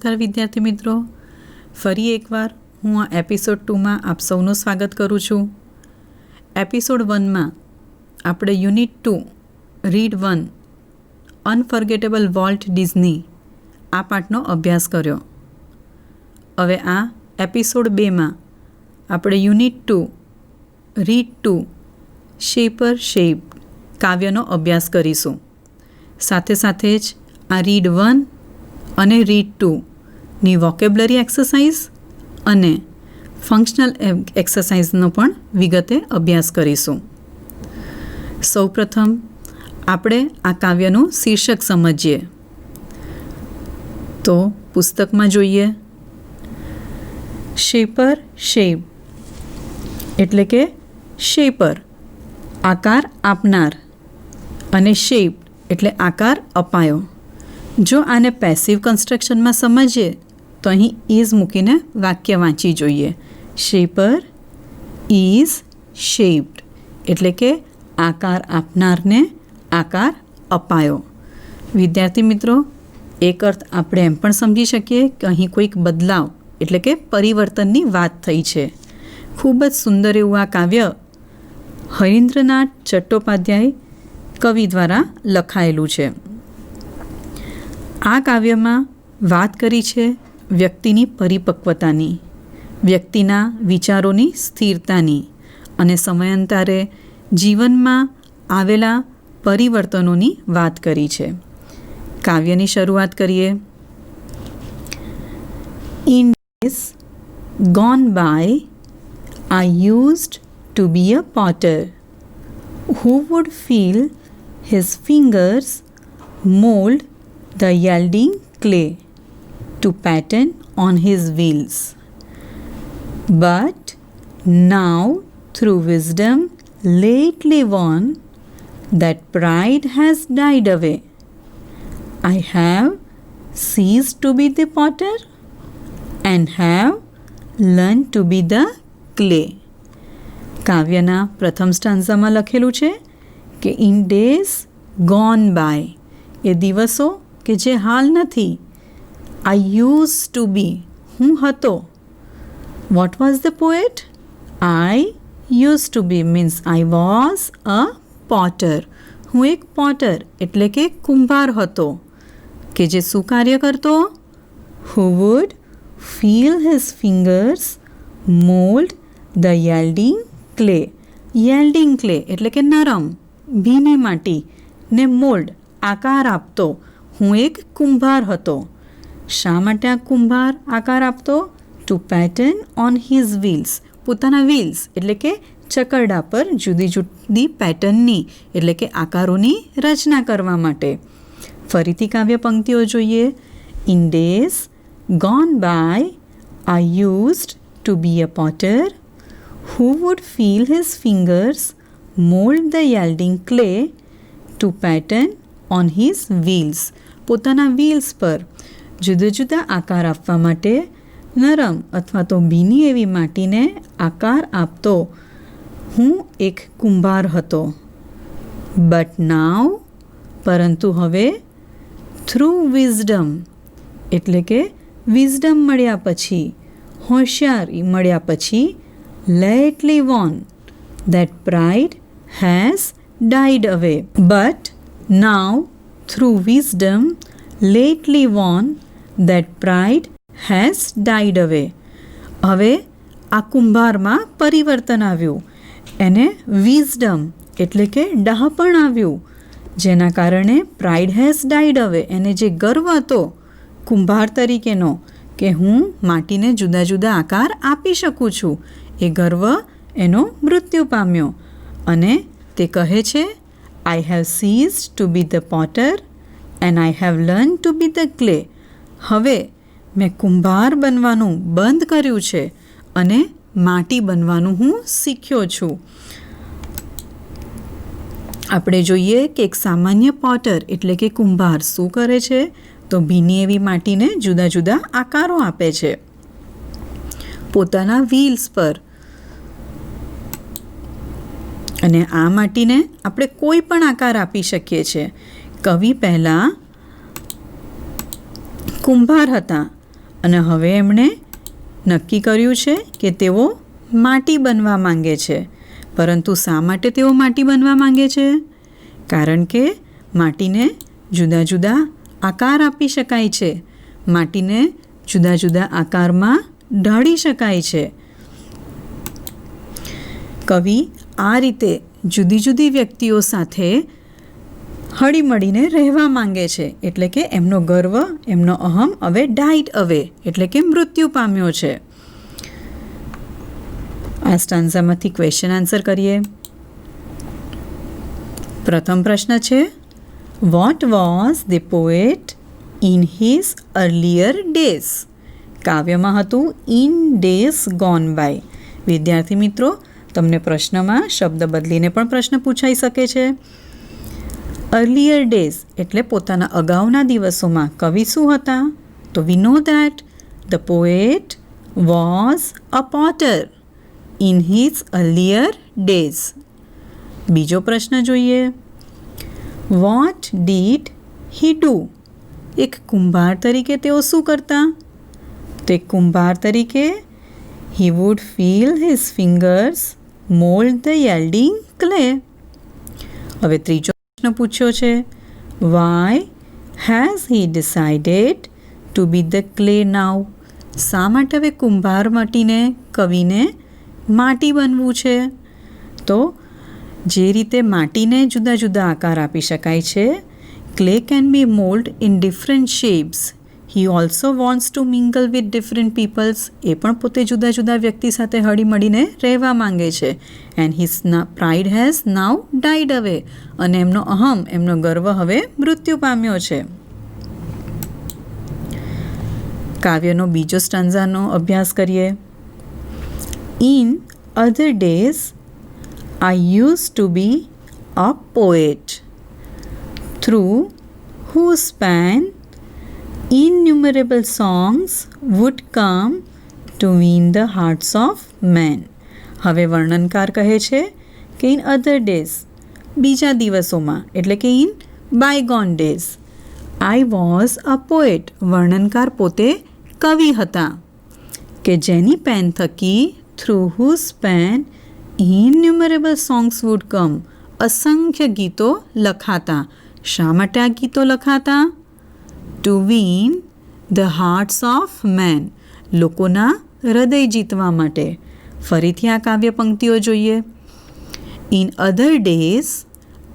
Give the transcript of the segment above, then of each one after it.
નમસ્કાર વિદ્યાર્થી મિત્રો, ફરી એકવાર હું આ એપિસોડ 2માં આપ સૌનું સ્વાગત કરું છું. એપિસોડ 1માં આપણે unit 2 read 1 unforgettable Walt Disney આ પાઠનો અભ્યાસ કર્યો. હવે આ એપિસોડ 2માં આપણે યુનિટ 2 રીડ 2 શેપર શેપ કાવ્યનો અભ્યાસ કરીશું. સાથે સાથે જ આ રીડ 1 અને રીડ 2ની વોકેબ્લરી એક્સરસાઇઝ અને ફંક્શનલ એક્સરસાઇઝનો પણ વિગતે અભ્યાસ કરીશું. સૌપ્રથમ આપણે આ કાવ્યનું શીર્ષક સમજીએ. તો પુસ્તકમાં જોઈએ, શેપર શેપ એટલે કે શેપર આકાર આપનાર અને શેપ એટલે આકાર અપાયો. જો આને પેસિવ કન્સ્ટ્રક્શનમાં સમજીએ તો અહીં ઇઝ મૂકીને વાક્ય વાંચી જોઈએ. શેપર ઇઝ શેપ્ડ એટલે કે આકાર આપનારને આકાર અપાયો. વિદ્યાર્થી મિત્રો, એક અર્થ આપણે એમ પણ સમજી શકીએ કે અહીં કોઈક બદલાવ એટલે કે પરિવર્તનની વાત થઈ છે. ખૂબ જ સુંદર એવું આ કાવ્ય હરીન્દ્રનાથ ચટ્ટોપાધ્યાય કવિ દ્વારા લખાયેલું છે. આ કાવ્યમાં વાત કરી છે વ્યક્તિની પરિપક્વતાની, વ્યક્તિના વિચારોની સ્થિરતાની અને સમયાંતરે જીવનમાં આવેલા પરિવર્તનોની વાત કરી છે. કાવ્યની શરૂઆત કરીએ. In days gone by I used to be a potter who would feel his fingers mold the yielding clay to pattern on his wheels. But now, through wisdom lately won, that pride has died away. I have ceased to be the potter and have learned to be the clay. કાવ્યના પ્રથમ સ્ટાન્ઝામાં લખેલું છે કે in days gone by, એ દિવસો કે જે હાલ નથી. આઈ use to be, હું હતો. What was the poet? I use to be means I was a potter. હું એક પોટર એટલે કે કુંભાર હતો કે જે શું કાર્ય કરતો? Who would feel his fingers mould the yielding clay. Yielding clay એટલે કે નરમ ભીની માટી ને મોલ્ડ આકાર આપતો. હું એક કુંભાર હતો. શા માટે આ કુંભાર આકાર આપતો? To pattern on his wheels, પોતાના વ્હીલ્સ એટલે કે ચકરડા પર જુદી જુદી પેટર્નની એટલે કે આકારોની રચના કરવા માટે. ફરીથી કાવ્ય પંક્તિઓ જોઈએ. In days gone by I used to be a potter who would feel his fingers mold the yielding clay to pattern on his wheels. પોતાના વ્હીલ્સ પર જુદા જુદા આકાર આપવા માટે નરમ અથવા તો ભીની એવી માટીને આકાર આપતો હું એક કુંભાર હતો. બટ નાવ, પરંતુ હવે, થ્રુ વિઝડમ એટલે કે વિઝડમ મળ્યા પછી, હોશિયારી મળ્યા પછી, lately won, that pride has died away. But now, through wisdom lately won, that pride has died away. હવે આ કુંભારમાં પરિવર્તન આવ્યું. એને વિઝડમ એટલે કે ડહાપણ આવ્યું, જેના કારણે પ્રાઇડ હેઝ ડાઇડ અવે, એને જે ગર્વ હતો કુંભાર તરીકેનો કે હું માટીને જુદા જુદા આકાર આપી શકું છું, એ ગર્વ એનો મૃત્યુ પામ્યો. અને તે કહે છે I have ceased to be the potter and I have learn to be the clay. હવે મેં કુંભાર બનવાનું બંધ કર્યું છે અને માટી બનવાનું હું શીખ્યો છું. આપણે જોઈએ કે એક સામાન્ય પોટર એટલે કે કુંભાર શું કરે છે? તો ભીની એવી માટીને જુદા જુદા આકારો આપે છે પોતાના વ્હીલ્સ પર. અને આ માટીને આપણે કોઈ પણ આકાર આપી શકીએ છીએ. કવિ પહેલાં કુંભાર હતા અને હવે એમણે નક્કી કર્યું છે કે તેઓ માટી બનવા માંગે છે. પરંતુ શા માટે તેઓ માટી બનવા માંગે છે? કારણ કે માટીને જુદા જુદા આકાર આપી શકાય છે. માટીને જુદા જુદા આકારમાં ઢાળી શકાય છે. કવિ આ રીતે જુદી જુદી વ્યક્તિઓ સાથે હળીમળીને રહેવા માંગે છે. એટલે કે એમનો ગર્વ, એમનો અહમ હવે ડાઇડ અવે, એટલે કે મૃત્યુ પામ્યો છે. આ સ્ટાન્ઝામાંથી ક્વેશ્ચન આન્સર કરીએ. પ્રથમ પ્રશ્ન છે, what was the poet in his earlier days? કાવ્યમાં હતું ઇન ડેઝ ગોન બાય. વિદ્યાર્થી મિત્રો, તમને પ્રશ્નમાં શબ્દ બદલીને પણ પ્રશ્ન પૂછાઈ શકે છે. અર્લિયર ડેઝ એટલે પોતાના અગાઉના દિવસોમાં કવિ શું હતા? તો we know that the poet was a potter in his earlier days. બીજો પ્રશ્ન જોઈએ. What did he do? એક કુંભાર તરીકે તેઓ શું કરતા? તો એક કુંભાર તરીકે he would feel his fingers mould the yielding clay. હવે ત્રીજો પ્રશ્ન પૂછ્યો છે, why has he decided to be the clay now? શા માટે હવે કુંભાર મટીને કવિને માટી બનવું છે? તો જે રીતે માટીને જુદા જુદા આકાર આપી શકાય છે, clay can be mould in different shapes. He also wants to mingle with different peoples. એ પણ પોતે જુદા જુદા વ્યક્તિ સાથે હળીમળીને રહેવા માંગે છે. And his pride has now died અવે. અને એમનો અહમ, એમનો ગર્વ હવે મૃત્યુ પામ્યો છે. કાવ્યનો બીજો સ્ટાન્ઝાનો અભ્યાસ કરીએ. In other days I use to be a poet through whose pen innumerable songs would come to win the hearts of men. હવે વર્ણનકાર કહે છે કે ઇન અધર ડેઝ, બીજા દિવસોમાં, એટલે કે in bygone days, I was a poet. વર્ણનકાર પોતે કવિ હતા કે જેની પેન થકી through whose pen innumerable songs would come. અસંખ્ય ગીતો લખાતા. શા માટે આ ગીતો લખાતા? To win the hearts of men. લોકોના હૃદય જીતવા માટે. ફરીથી આ કાવ્ય પંક્તિઓ જોઈએ. In other days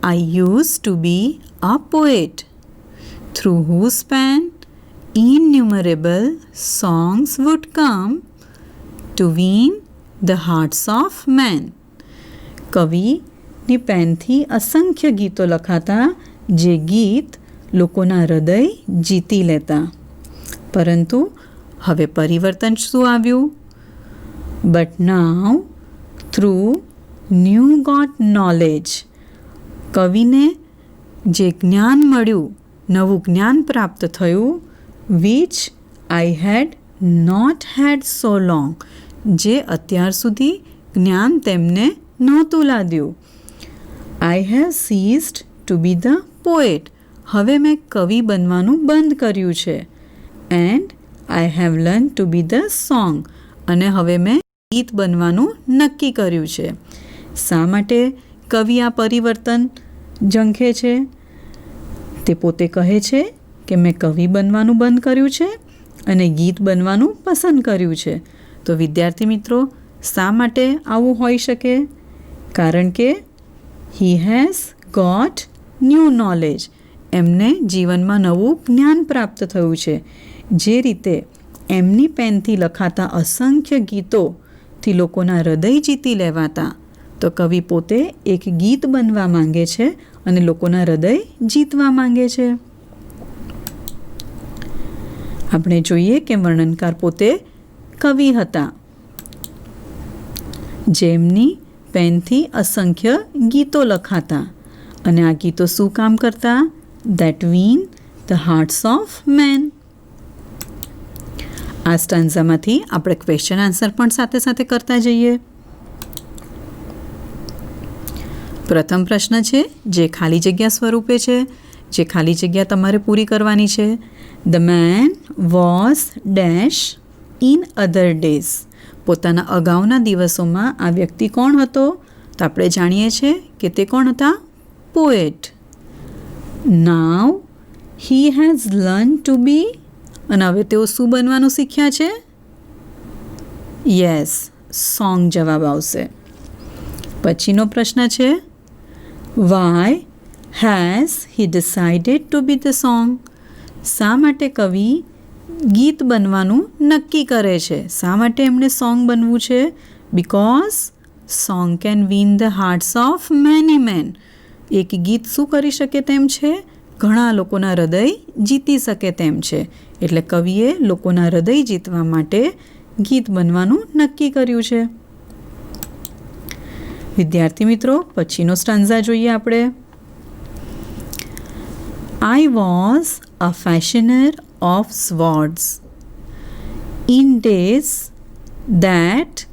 I use to be a poet through whose pen innumerable songs would come to win the hearts of men. કવિની પેનથી અસંખ્ય ગીતો લખાતા, જે ગીત લોકોના હૃદય જીતી લેતા. પરંતુ હવે પરિવર્તન શું આવ્યું? But now through new got knowledge. કવિને જે જ્ઞાન મળ્યું, નવું જ્ઞાન પ્રાપ્ત થયું, which I had not had so long. જે અત્યાર સુધી જ્ઞાન તેમને નહોતું લાદ્યું. I have ceased to be the poet. હવે મેં કવિ બનવાનું બંધ કર્યું છે. And I have learned to be the song. અને હવે મેં ગીત બનવાનું નક્કી કર્યું છે. શા માટે કવિ આ પરિવર્તન ઝંખે છે? તે પોતે કહે છે કે મેં કવિ બનવાનું બંધ કર્યું છે અને ગીત બનવાનું પસંદ કર્યું છે. તો વિદ્યાર્થી મિત્રો, શા માટે આવું હોઈ શકે? કારણ કે he has got new knowledge. એમને જીવનમાં નવું જ્ઞાન પ્રાપ્ત થયું છે. જે રીતે એમની પેનથી લખાતા અસંખ્ય ગીતોથી લોકોના હૃદય જીતી લેવાતા, તો કવિ પોતે એક ગીત બનવા માંગે છે અને લોકોના હૃદય જીતવા માંગે છે. આપણે જોઈએ કે વર્ણનકાર પોતે કવિ હતા, જેમની પેનથી અસંખ્ય ગીતો લખાતા. અને આ ગીતો શું કામ કરતા? That win the hearts of men. આ સ્ટાન્ઝામાંથી આપણે ક્વેશ્ચન આન્સર પણ સાથે સાથે કરતા જઈએ. પ્રથમ પ્રશ્ન છે જે ખાલી જગ્યા સ્વરૂપે છે જે ખાલી જગ્યા તમારે પૂરી કરવાની છે. The man was dash in other days. પોતાના અગાઉના દિવસોમાં આ વ્યક્તિ કોણ હતો? તો આપણે જાણીએ છીએ કે તે કોણ હતા? Poet. Now he has learn to be. અને હવે તેઓ શું બનવાનું શીખ્યા છે? યસ, સોંગ જવાબ આવશે. પછીનો પ્રશ્ન છે, why has he decided to be the song. શા માટે કવિ ગીત બનવાનું નક્કી કરે છે? શા માટે એમણે સોંગ બનવું છે? Because song can win the hearts of many men. એક ગીત શું કરી શકે તેમ છે? ઘણા લોકોના હૃદય જીતી શકે તેમ છે. એટલે કવિએ લોકોના હૃદય જીતવા માટે ગીત બનવાનું નક્કી કર્યું છે. વિદ્યાર્થી મિત્રો, પછીનો સ્ટાન્ઝા જોઈએ આપણે. I was a fashioner of swords in days that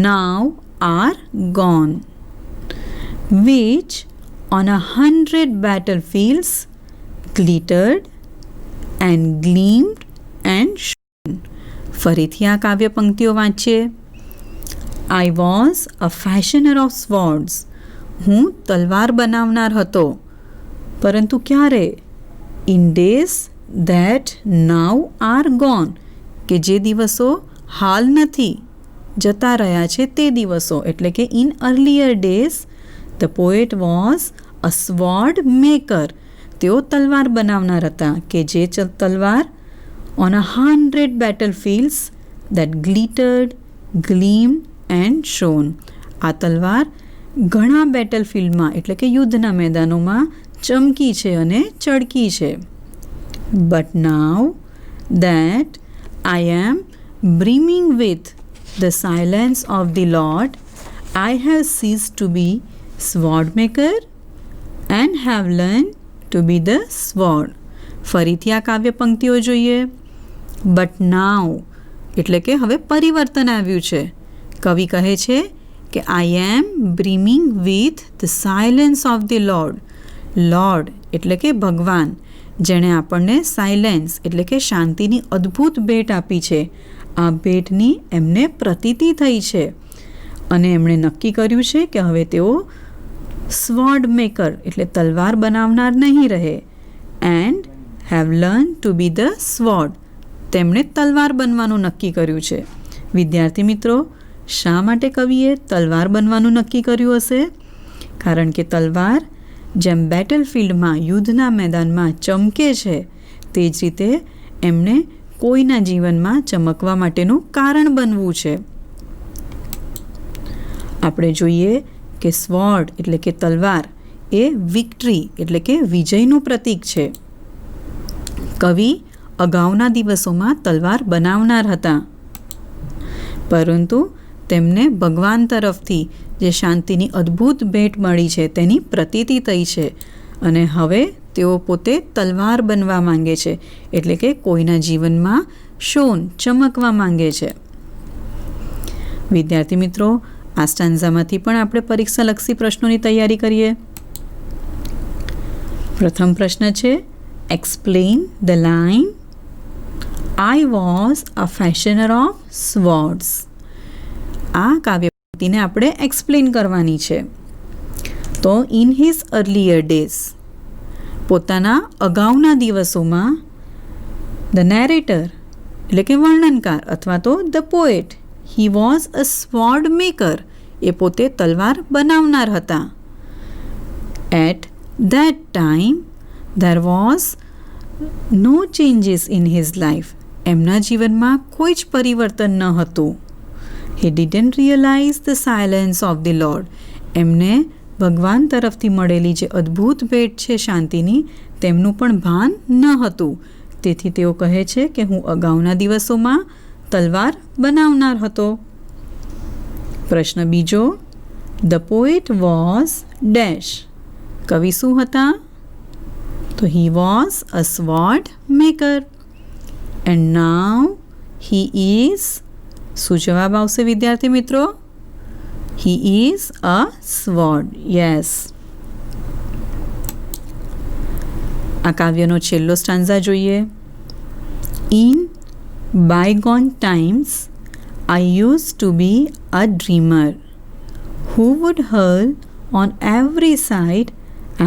now are gone, which on 100 battlefields glittered and gleamed and shone. ફરીથી આ કાવ્ય પંક્તિઓ વાંચીએ. I was a fashioner of swords. હું તલવાર બનાવનાર હતો. પરંતુ ક્યારે? In days that now are gone. કે જે દિવસો હાલ નથી, જતા રહ્યા છે તે દિવસો. એટલે કે in earlier days the poet was a sword maker. તેઓ તલવાર બનાવનાર હતા કે જે તલવાર on 100 battlefields that glittered, gleamed and shone. આ તલવાર ઘણા બેટલફિલ્ડમાં એટલે કે યુદ્ધના મેદાનોમાં ચમકી છે અને ચળકી છે. But now that I am brimming with the silence of the lord, I have cease to be sword maker and have learn to be the sword. ફરીથી આ કાવ્ય પંક્તિઓ જોઈએ. બટ નાવ એટલે કે હવે પરિવર્તન આવ્યું છે. કવિ કહે છે કે I am brimming with the silence of the lord. Lord એટલે કે ભગવાન, જેણે આપણને સાયલેન્સ એટલે કે શાંતિની અદ્ભુત ભેટ આપી છે. આ ભેટની એમને પ્રતીતિ થઈ છે અને એમણે નક્કી કર્યું છે કે હવે તેઓ સ્વોર્ડ મેકર એટલે તલવાર બનાવનાર નહીં રહે. And have learn to be the sword. તેમણે તલવાર બનવાનું નક્કી કર્યું છે. વિદ્યાર્થી મિત્રો, શા માટે કવિએ તલવાર બનવાનું નક્કી કર્યું હશે? કારણ કે તલવાર જેમ બેટલફિલ્ડમાં યુદ્ધના મેદાનમાં ચમકે છે તે જ રીતે એમણે કોઈના જીવનમાં ચમકવા માટેનું કારણ બનવું છે. આપણે જોઈએ કે સ્વોર્ડ એટલે કે તલવાર એ વિક્ટરી એટલે કે વિજયનું પ્રતીક છે. કવિ અગાઉના દિવસોમાં તલવાર બનાવનાર હતા, પરંતુ તેમને ભગવાન તરફથી જે શાંતિની અદ્ભુત ભેટ મળી છે તેની પ્રતીતિ થઈ છે અને હવે તેઓ પોતે તલવાર બનવા માંગે છે. એટલે કે કોઈના જીવનમાં શોન ચમકવા માંગે છે. વિદ્યાર્થી મિત્રો, આ સ્ટાન્ઝામાંથી પણ આપણે પરીક્ષાલક્ષી પ્રશ્નોની તૈયારી કરીએ. પ્રથમ પ્રશ્ન છે, explain the line I was a fashioner of swords. આ કાવ્ય પંક્તિને આપણે એક્સપ્લેન કરવાની છે. તો ઇન હિઝ અર્લિયર ડેઝ, પોતાના અગાઉના દિવસોમાં, ધ નેરેટર એટલે કે વર્ણનકાર અથવા તો the poet, he was a sword maker, એ પોતે તલવાર બનાવનાર હતા. At that time there was no changes in his life. એમના જીવનમાં કોઈ જ પરિવર્તન ન હતું. He didn't realize the silence of the Lord. એમને ભગવાન તરફથી મળેલી જે અદ્ભુત ભેટ છે શાંતિની, તેમનું પણ ભાન ન હતું. તેથી તેઓ કહે છે કે હું અગાઉના દિવસોમાં તલવાર બનાવનાર હતો. પ્રશ્ન બીજો, ધ પોએટ વોઝ ડેશ. કવિ શું હતા? તો હી was a sword maker and now he is. શું જવાબ આવશે વિદ્યાર્થી મિત્રો? He is a sword. Yes. આ કાવ્યનો છેલ્લો સ્ટાન્ઝા જોઈએ. In bygone times I used to be a dreamer who would hurl on every side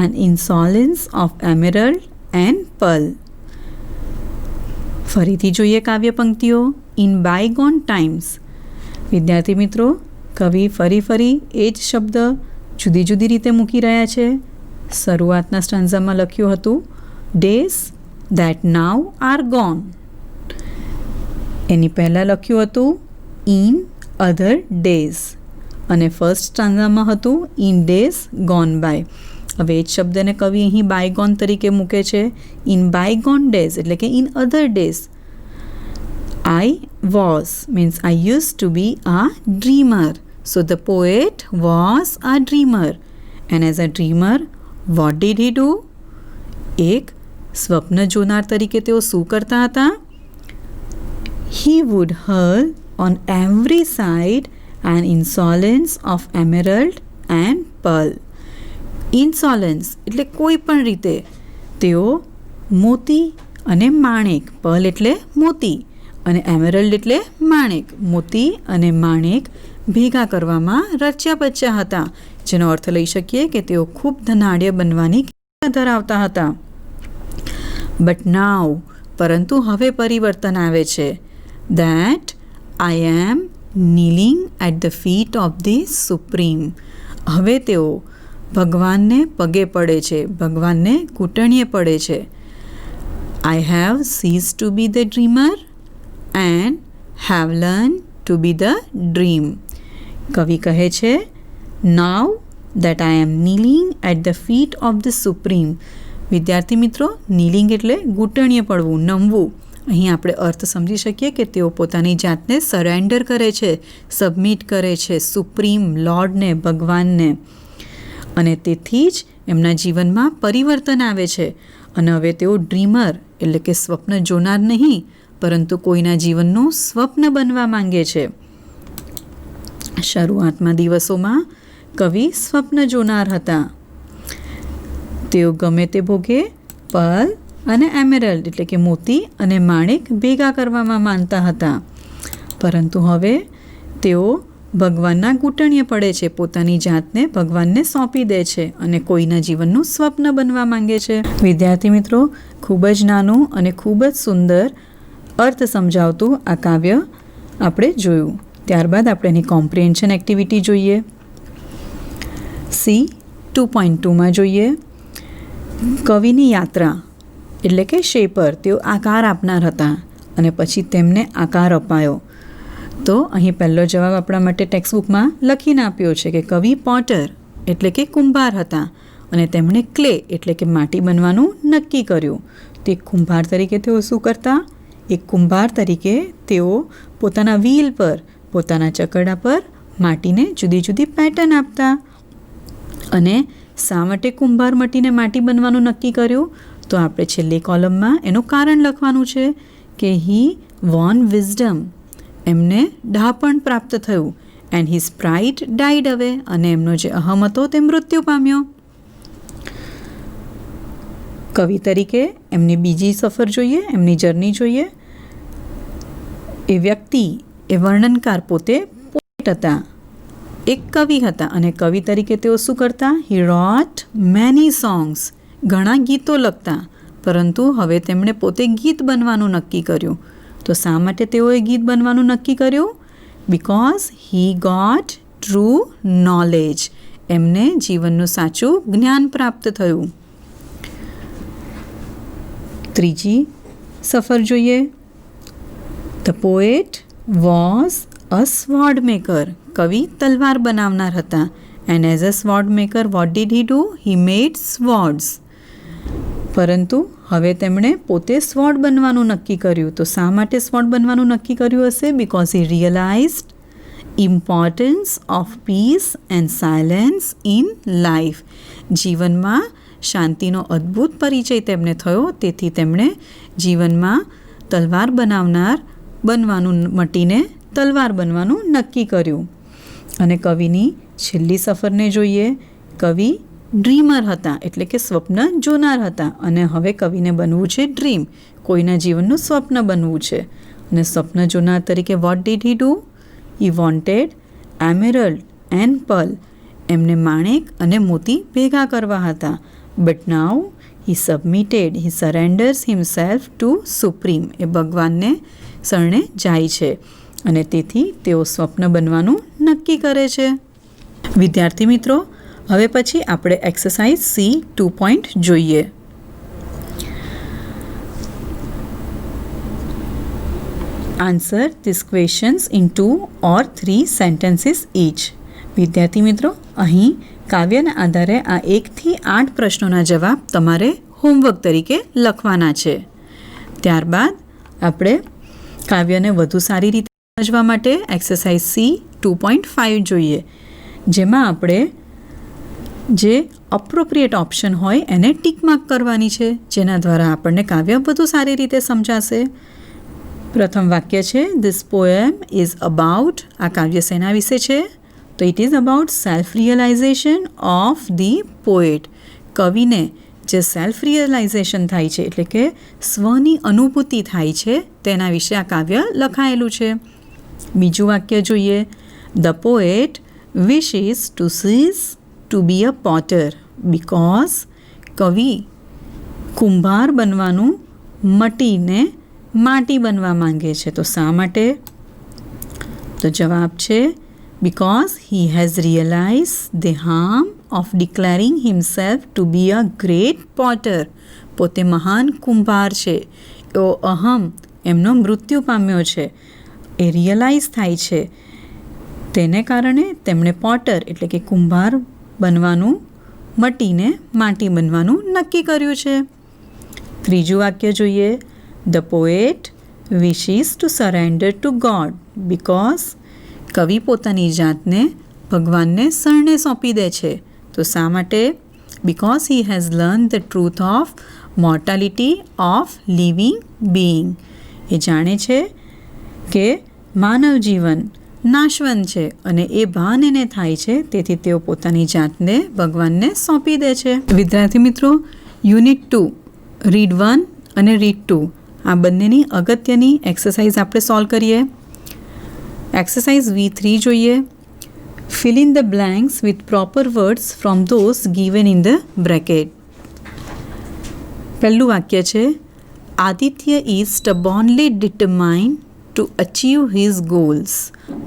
an insolence of emerald and pearl. ફરીથી જોઈએ કાવ્ય પંક્તિઓ. In bygone times. વિદ્યાર્થી મિત્રો, કવિ ફરી એ જ શબ્દ જુદી જુદી રીતે મૂકી રહ્યા છે. શરૂઆતના સ્ટાન્ઝામાં લખ્યું હતું days that now are gone. એની પહેલાં લખ્યું હતું ઇન અધર ડેઝ, અને ફર્સ્ટ સ્ટાન્ઝામાં હતું ઇન ડેઝ ગોન બાય. હવે એ જ શબ્દને કવિ અહીં બાયગોન તરીકે મૂકે છે. ઇન બાયગોન ડેઝ એટલે કે in other days. I was means I used to be a dreamer. So the poet was a dreamer. And as a dreamer, what did he do? એક સ્વપ્ન જોનાર તરીકે તેઓ શું કરતા હતા? He would hurl on every side an insolence of emerald and pearl. Insolence એટલે કોઈ પણ રીતે તેઓ મોતી અને માણેક, pearl એટલે મોતી અને એમરલ્ડ એટલે માણેક, મોતી અને માણેક ભેગા કરવામાં રચ્યા પચ્યા હતા, જેનો અર્થ લઈ શકીએ કે તેઓ ખૂબ ધનાઢ્ય બનવાની ધરાવતા હતા. બટ નાવ, પરંતુ હવે પરિવર્તન આવે છે. That I am kneeling at the feet of the supreme. હવે તેઓ ભગવાનને પગે પડે છે, ભગવાનને ઘૂંટણીએ પડે છે. I have cease to be the dreamer and have learned to be the dream. કવિ કહે છે now that I am kneeling at the feet of the supreme. વિદ્યાર્થી મિત્રો, kneeling એટલે ઘૂંટણીએ પડવું, નમવું. અહીં આપણે અર્થ સમજી શકીએ કે તેઓ પોતાની જાતને સરેન્ડર કરે છે, સબમિટ કરે છે સુપ્રીમ લોર્ડને, ભગવાનને, અને તેથી જ એમના જીવનમાં પરિવર્તન આવે છે. અને હવે તેઓ ડ્રીમર એટલે કે સ્વપ્ન જોનાર નહીં, પરંતુ કોઈના જીવનનું સ્વપ્ન બનવા માંગે છે. શરૂઆતમાં દિવસોમાં કવિ સ્વપ્ન જોનાર હતા. તેઓ ગમે તે ભોગે પર્લ અને એમેરલ્ડ એટલે કે મોતી અને માણેક ભેગા કરવામાં માનતા હતા. પરંતુ હવે તેઓ ભગવાનના ઘૂંટણીએ પડે છે, પોતાની જાતને ભગવાનને સોંપી દે છે અને કોઈના જીવનનું સ્વપ્ન બનવા માંગે છે. વિદ્યાર્થી મિત્રો, ખૂબ જ નાનું અને ખૂબ જ સુંદર અર્થ સમજાવતું આ કાવ્ય આપણે જોયું. ત્યારબાદ આપણે એની કોમ્પ્રિહેન્શન એક્ટિવિટી જોઈએ. સી 2.2માં જોઈએ કવિની યાત્રા એટલે કે શેપર. તેઓ આકાર આપનાર હતા અને પછી તેમને આકાર અપાયો. તો અહીં પહેલો જવાબ આપણા માટે ટેક્સ્ટબુકમાં લખીને આપ્યો છે કે કવિ પોટર એટલે કે કુંભાર હતા અને તેમણે ક્લે એટલે કે માટી બનવાનું નક્કી કર્યું. તો એક કુંભાર તરીકે તેઓ શું કરતા? એક કુંભાર તરીકે તેઓ પોતાના વ્હીલ પર, પોતાના ચકરડા પર માટીને જુદી જુદી પેટર્ન આપતા. અને શા માટે કુંભાર મટીને માટી બનવાનું નક્કી કર્યું? તો આપણે છેલ્લી કોલમમાં એનું કારણ લખવાનું છે કે હી વોન વિઝડમ. એમને ડહાપણ પ્રાપ્ત થયું. એન્ડ હિઝ પ્રાઇડ ડાઈડ અવે. અને એમનો જે અહમ હતો તે મૃત્યુ પામ્યો. કવિ તરીકે એમની બીજી સફર જોઈએ, એમની જર્ની જોઈએ. એ વ્યક્તિ, એ વર્ણનકાર પોતે પોએટ હતા, એક કવિ હતા. અને કવિ તરીકે તેઓ શું કરતા? હી રોટ મેની સોંગ્સ. ઘણા ગીતો લખતા. પરંતુ હવે તેમણે પોતે ગીત બનવાનું નક્કી કર્યું. તો શા માટે તેઓએ ગીત બનવાનું નક્કી કર્યું? Because he got true knowledge. એમને જીવનનું સાચું જ્ઞાન પ્રાપ્ત થયું. ત્રીજી સફર જોઈએ. The poet was a sword maker. કવિ તલવાર બનાવનાર હતા. And as a sword maker what did he do? He made swords. પરંતુ હવે તેમણે પોતે સ્વોર્ડ બનવાનું નક્કી કર્યું. તો શા માટે સ્વોર્ડ બનવાનું નક્કી કર્યું હશે? Because he realised importance of peace and silence in life. જીવનમાં શાંતિનો અદ્ભુત પરિચય તેમને થયો. તેથી તેમણે જીવનમાં તલવાર બનાવનાર બનવાનું મટીને તલવાર બનવાનું નક્કી કર્યું. અને કવિની છેલ્લી સફરને જોઈએ. કવિ ડ્રીમર હતા, એટલે કે સ્વપ્ન જોનાર હતા, અને હવે કવિને બનવું છે ડ્રીમ, કોઈના જીવનનું સ્વપ્ન બનવું છે. અને સ્વપ્ન જોનાર તરીકે what did he do? He wanted emerald and pearl, એમને માણેક અને મોતી ભેગા કરવા હતા. But now he submitted, he surrenders himself to supreme, એ ભગવાનને શરણે જાય છે અને તેથી તેઓ સ્વપ્ન બનવાનું નક્કી કરે છે. વિદ્યાર્થી મિત્રો, હવે પછી આપણે એક્સરસાઇઝ સી 2 જોઈએ. Answer this questions in 2 or 3 sentences each. વિદ્યાર્થી મિત્રો, અહીં કાવ્યના આધારે આ 1 થી 8 પ્રશ્નોના જવાબ તમારે હોમવર્ક તરીકે લખવાના છે. ત્યારબાદ આપણે કાવ્યને વધુ સારી રીતે સમજવા માટે એક્સરસાઇઝ સી 2.5 જોઈએ, જેમાં આપણે જે અપ્રોપ્રિએટ ઓપ્શન હોય એને ટીક માર્ક કરવાની છે, જેના દ્વારા આપણને કાવ્ય વધુ સારી રીતે સમજાશે. પ્રથમ વાક્ય છે, ધીસ પોએમ ઇઝ અબાઉટ, આ કાવ્ય શેના વિશે છે? તો it is about self realisation of the poet. કવિને જે સેલ્ફ રિયલાઇઝેશન થાય છે, એટલે કે સ્વની અનુભૂતિ થાય છે, તેના વિશે આ કાવ્ય લખાયેલું છે. બીજું વાક્ય જોઈએ, the poet wishes to cease to be a potter because, કવિ કુંભાર બનવાનું મટીને માટી બનવા માંગે છે. તો શા માટે? તો જવાબ છે because he has realized the harm of declaring himself to be a great potter. પોતે મહાન કુંભાર છે એવો અહમ એમનો મૃત્યુ પામ્યો છે, એ રિયલાઇઝ થાય છે, તેને કારણે તેમણે પોટર એટલે કે કુંભાર બનવાનું મટીને માટી બનવાનું નક્કી કર્યું છે. ત્રીજું વાક્ય જોઈએ, the poet wishes to surrender to God because, કવિ પોતાની જાતને ભગવાનને શરણે સોંપી દે છે. તો શા માટે? Because he has learn the truth of mortality of living being. એ જાણે છે કે માનવ જીવન નાશવંત છે અને એ ભાન એને થાય છે, તેથી તેઓ પોતાની જાતને ભગવાનને સોંપી દે છે. વિદ્યાર્થી મિત્રો, યુનિટ 2 રીડ 1 અને રીડ 2 આ બંનેની અગત્યની એક્સરસાઇઝ આપણે સોલ્વ કરીએ. એક્સરસાઇઝ V3 જોઈએ. Fill in the blanks with proper words from those given in the bracket. પહેલું વાક્ય છે, Aditya is stubbornly determined to achieve his goals.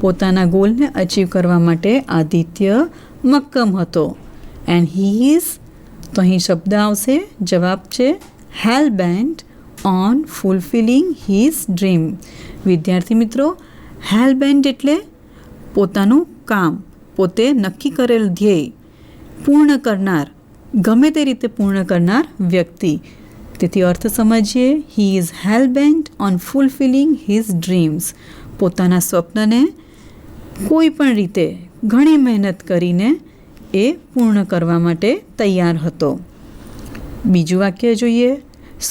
પોતાના ગોલને અચીવ કરવા માટે આદિત્ય મક્કમ હતો. એન્ડ હી ઇઝ, તો અહીં શબ્દ આવશે, જવાબ છે હેલ bent on fulfilling his dream. વિદ્યાર્થી મિત્રો, હેલ બેન્ટ એટલે પોતાનું કામ, પોતે નક્કી કરેલ ધ્યેય પૂર્ણ કરનાર, ગમે તે રીતે પૂર્ણ કરનાર વ્યક્તિ. તેથી અર્થ સમજીએ, he is hell bent on fulfilling his dreams. પોતાના સ્વપ્નને કોઈ પણ રીતે ઘણી મહેનત કરીને એ પૂર્ણ કરવા માટે તૈયાર હતો. બીજું વાક્ય જોઈએ,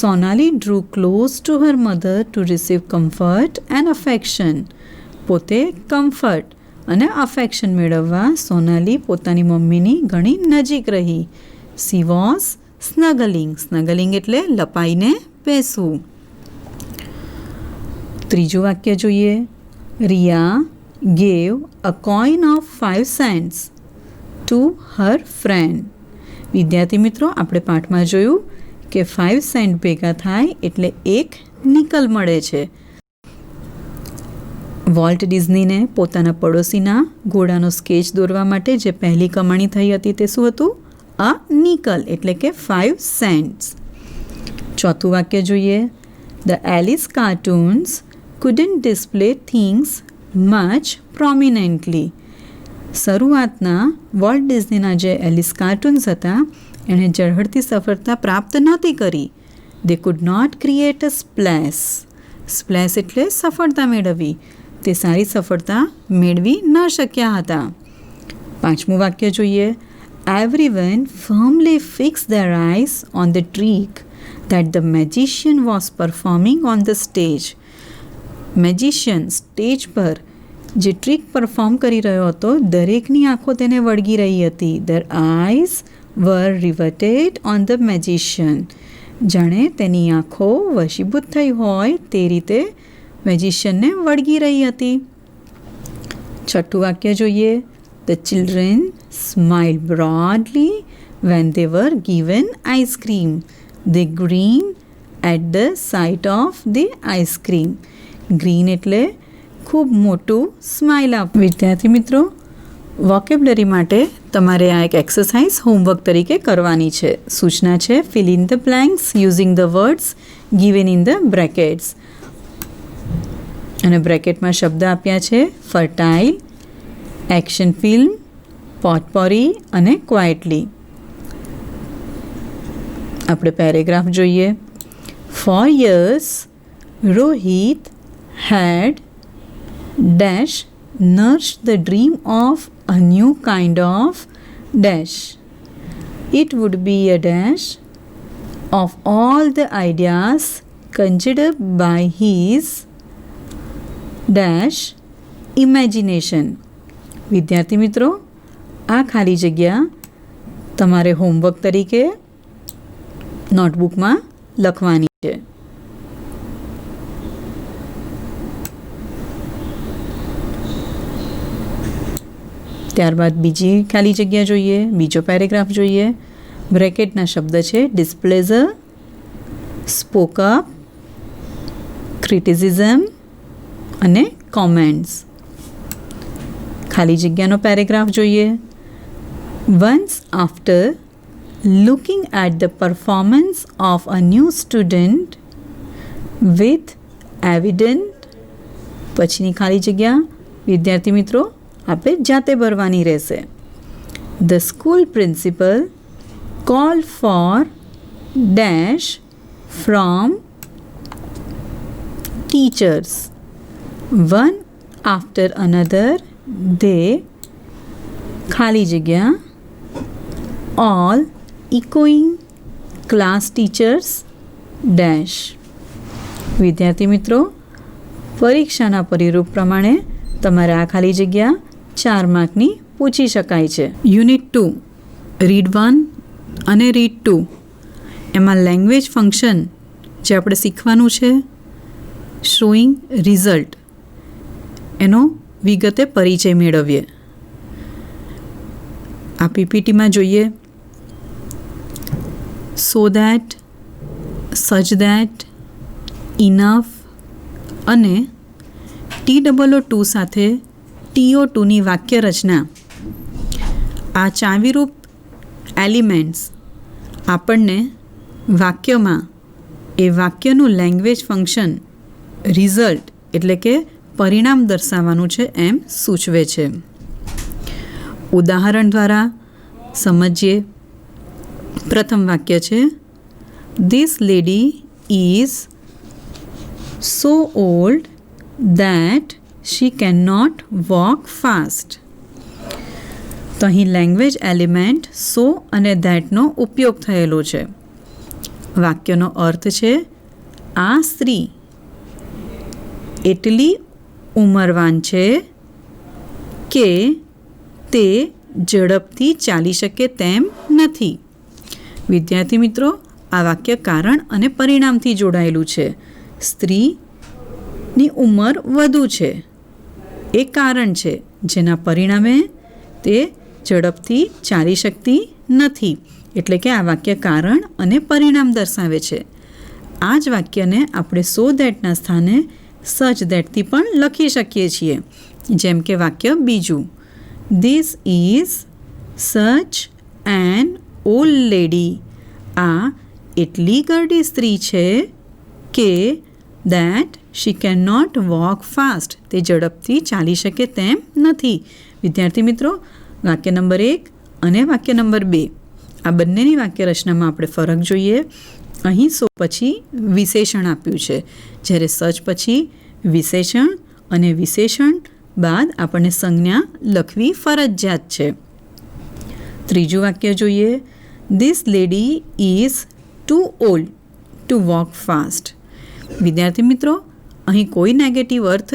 Sonali drew close to her mother to receive comfort and affection. પોતે કમ્ફર્ટ અને અફેક્શન મેળવવા સોનાલી પોતાની મમ્મીની ઘણી નજીક રહી. She was સ્નગલિંગ. સ્નગલિંગ એટલે લપાઈને બેસવું. ત્રીજું વાક્ય જોઈએ, Riya gave a coin of 5 cents to her friend. વિદ્યાર્થી મિત્રો, આપણે પાઠમાં જોયું કે 5 સેન્ટ ભેગા થાય એટલે એક નિકલ મળે છે. વોલ્ટ ડિઝનીને પોતાના પડોશીના ઘોડાનો સ્કેચ દોરવા માટે જે પહેલી કમાણી થઈ હતી તે શું હતું? અ નિકલ એટલે કે 5 cents. ચોથું વાક્ય જોઈએ, the Alice cartoons couldn't display things much prominently. શરૂઆતના વોલ્ટ ડિઝનીના જે એલિસ કાર્ટૂન્સ હતા એણે ઝળહળતી સફળતા પ્રાપ્ત નહોતી કરી. They could not create a splash. Splash એટલે સફળતા મેળવવી. તે સારી સફળતા મેળવી ન શક્યા હતા. પાંચમું વાક્ય જોઈએ, everyone firmly fixed their eyes on the trick that the magician was performing on the stage. Magician stage પર જે ટ્રીક પરફોર્મ કરી રહ્યો હતો, દરેકની આંખો તેને વળગી રહી હતી. Their eyes were riveted on the magician. જાણે તેની આંખો વશીભૂત થઈ હોય તે રીતે મેજિશિયનને વળગી રહી હતી. છઠ્ઠું વાક્ય જોઈએ. The children smiled broadly when they were given ice cream. They grinned at the sight of the ice cream. Green એટલે ખૂબ મોટું સ્માઇલ આપ. વિદ્યાર્થી મિત્રો, વોકેબ્લરી માટે તમારે આ એક એક્સરસાઇઝ હોમવર્ક તરીકે કરવાની છે. સૂચના છે fill in the blanks using the words given in the brackets. અને બ્રેકેટમાં શબ્દ આપ્યા છે ફર્ટાઇલ, એક્શન ફિલ્મ, પોટપોરી અને ક્વાઇટલી. આપણે પેરેગ્રાફ જોઈએ. For years, Rohit had dash nursed the dream of a new kind of dash. It would be a dash of all the ideas conjured up by his dash imagination. વિદ્યાર્થી મિત્રો, આ ખાલી જગ્યા તમારે homework તરીકે નોટબુકમાં લખવાની છે. ત્યારબાદ બીજી ખાલી જગ્યા જોઈએ, બીજો પેરેગ્રાફ જોઈએ. બ્રેકેટના શબ્દ છે ડિસ્પ્લેઝર, સ્પોક અપ, ક્રિટિસિઝમ અને કોમેન્ટ્સ. ખાલી જગ્યાનો પેરેગ્રાફ જોઈએ. Once after looking at the performance of a new student with evident, પછીની ખાલી જગ્યા વિદ્યાર્થી મિત્રો આપણે જાતે ભરવાની રહેશે. The school principal called for dash from teachers. One after another they ખાલી જગ્યા all echoing class teachers dash. વિદ્યાર્થી મિત્રો, પરીક્ષાના પરિરૂપ પ્રમાણે તમારે આ ખાલી જગ્યા 4 માર્કની પૂછી શકાય છે. યુનિટ 2 રીડ 1 અને રીડ 2 એમાં લેંગ્વેજ ફંક્શન જે આપણે શીખવાનું છે શોઈંગ રિઝલ્ટ, એનો વિગતે પરિચય મેળવીએ. આ પીપીટીમાં જોઈએ. સો દેટ, સચ દેટ, ઇનફ અને TOO સાથે TO2ની વાક્ય રચના, આ ચાવીરૂપ એલિમેન્ટ્સ આપણને વાક્યમાં એ વાક્યનું લેંગ્વેજ ફંક્શન રિઝલ્ટ એટલે કે પરિણામ દર્શાવવાનું છે એમ સૂચવે છે. ઉદાહરણ દ્વારા સમજીએ. પ્રથમ વાક્ય છે This lady is so old that she cannot walk fast. તો અહીં લેંગ્વેજ એલિમેન્ટ સો અને ધેટનો ઉપયોગ થયેલો છે. વાક્યનો અર્થ છે આ સ્ત્રી એટલી ઉંમરવાન છે કે તે ઝડપથી ચાલી શકે તેમ નથી. વિદ્યાર્થી મિત્રો, આ વાક્ય કારણ અને પરિણામથી જોડાયેલું છે. સ્ત્રીની ઉંમર વધુ છે એ કારણ છે, જેના પરિણામે તે ઝડપથી ચાલી શકતી નથી. એટલે કે આ વાક્ય કારણ અને પરિણામ દર્શાવે છે. આ જ વાક્યને આપણે સો દેટના સ્થાને સચ દેટથી પણ લખી શકીએ છીએ. જેમ કે વાક્ય બીજું This is such an old lady. આ એટલી ઘરડી સ્ત્રી છે કે that she cannot walk fast. તે ઝડપથી ચાલી શકે તેમ નથી. વિદ્યાર્થી મિત્રો, વાક્ય નંબર 1 અને વાક્ય નંબર 2 આ બંનેની વાક્ય રચનામાં આપણે ફરક જોઈએ. અહીં સો પછી વિશેષણ આપ્યું છે, જ્યારે સચ પછી વિશેષણ અને વિશેષણ બાદ આપણને સંજ્ઞા લખવી ફરજિયાત છે. ત્રીજું વાક્ય જોઈએ. This lady is too old to walk fast. વિદ્યાર્થી મિત્રો, અહીં કોઈ નેગેટિવ અર્થ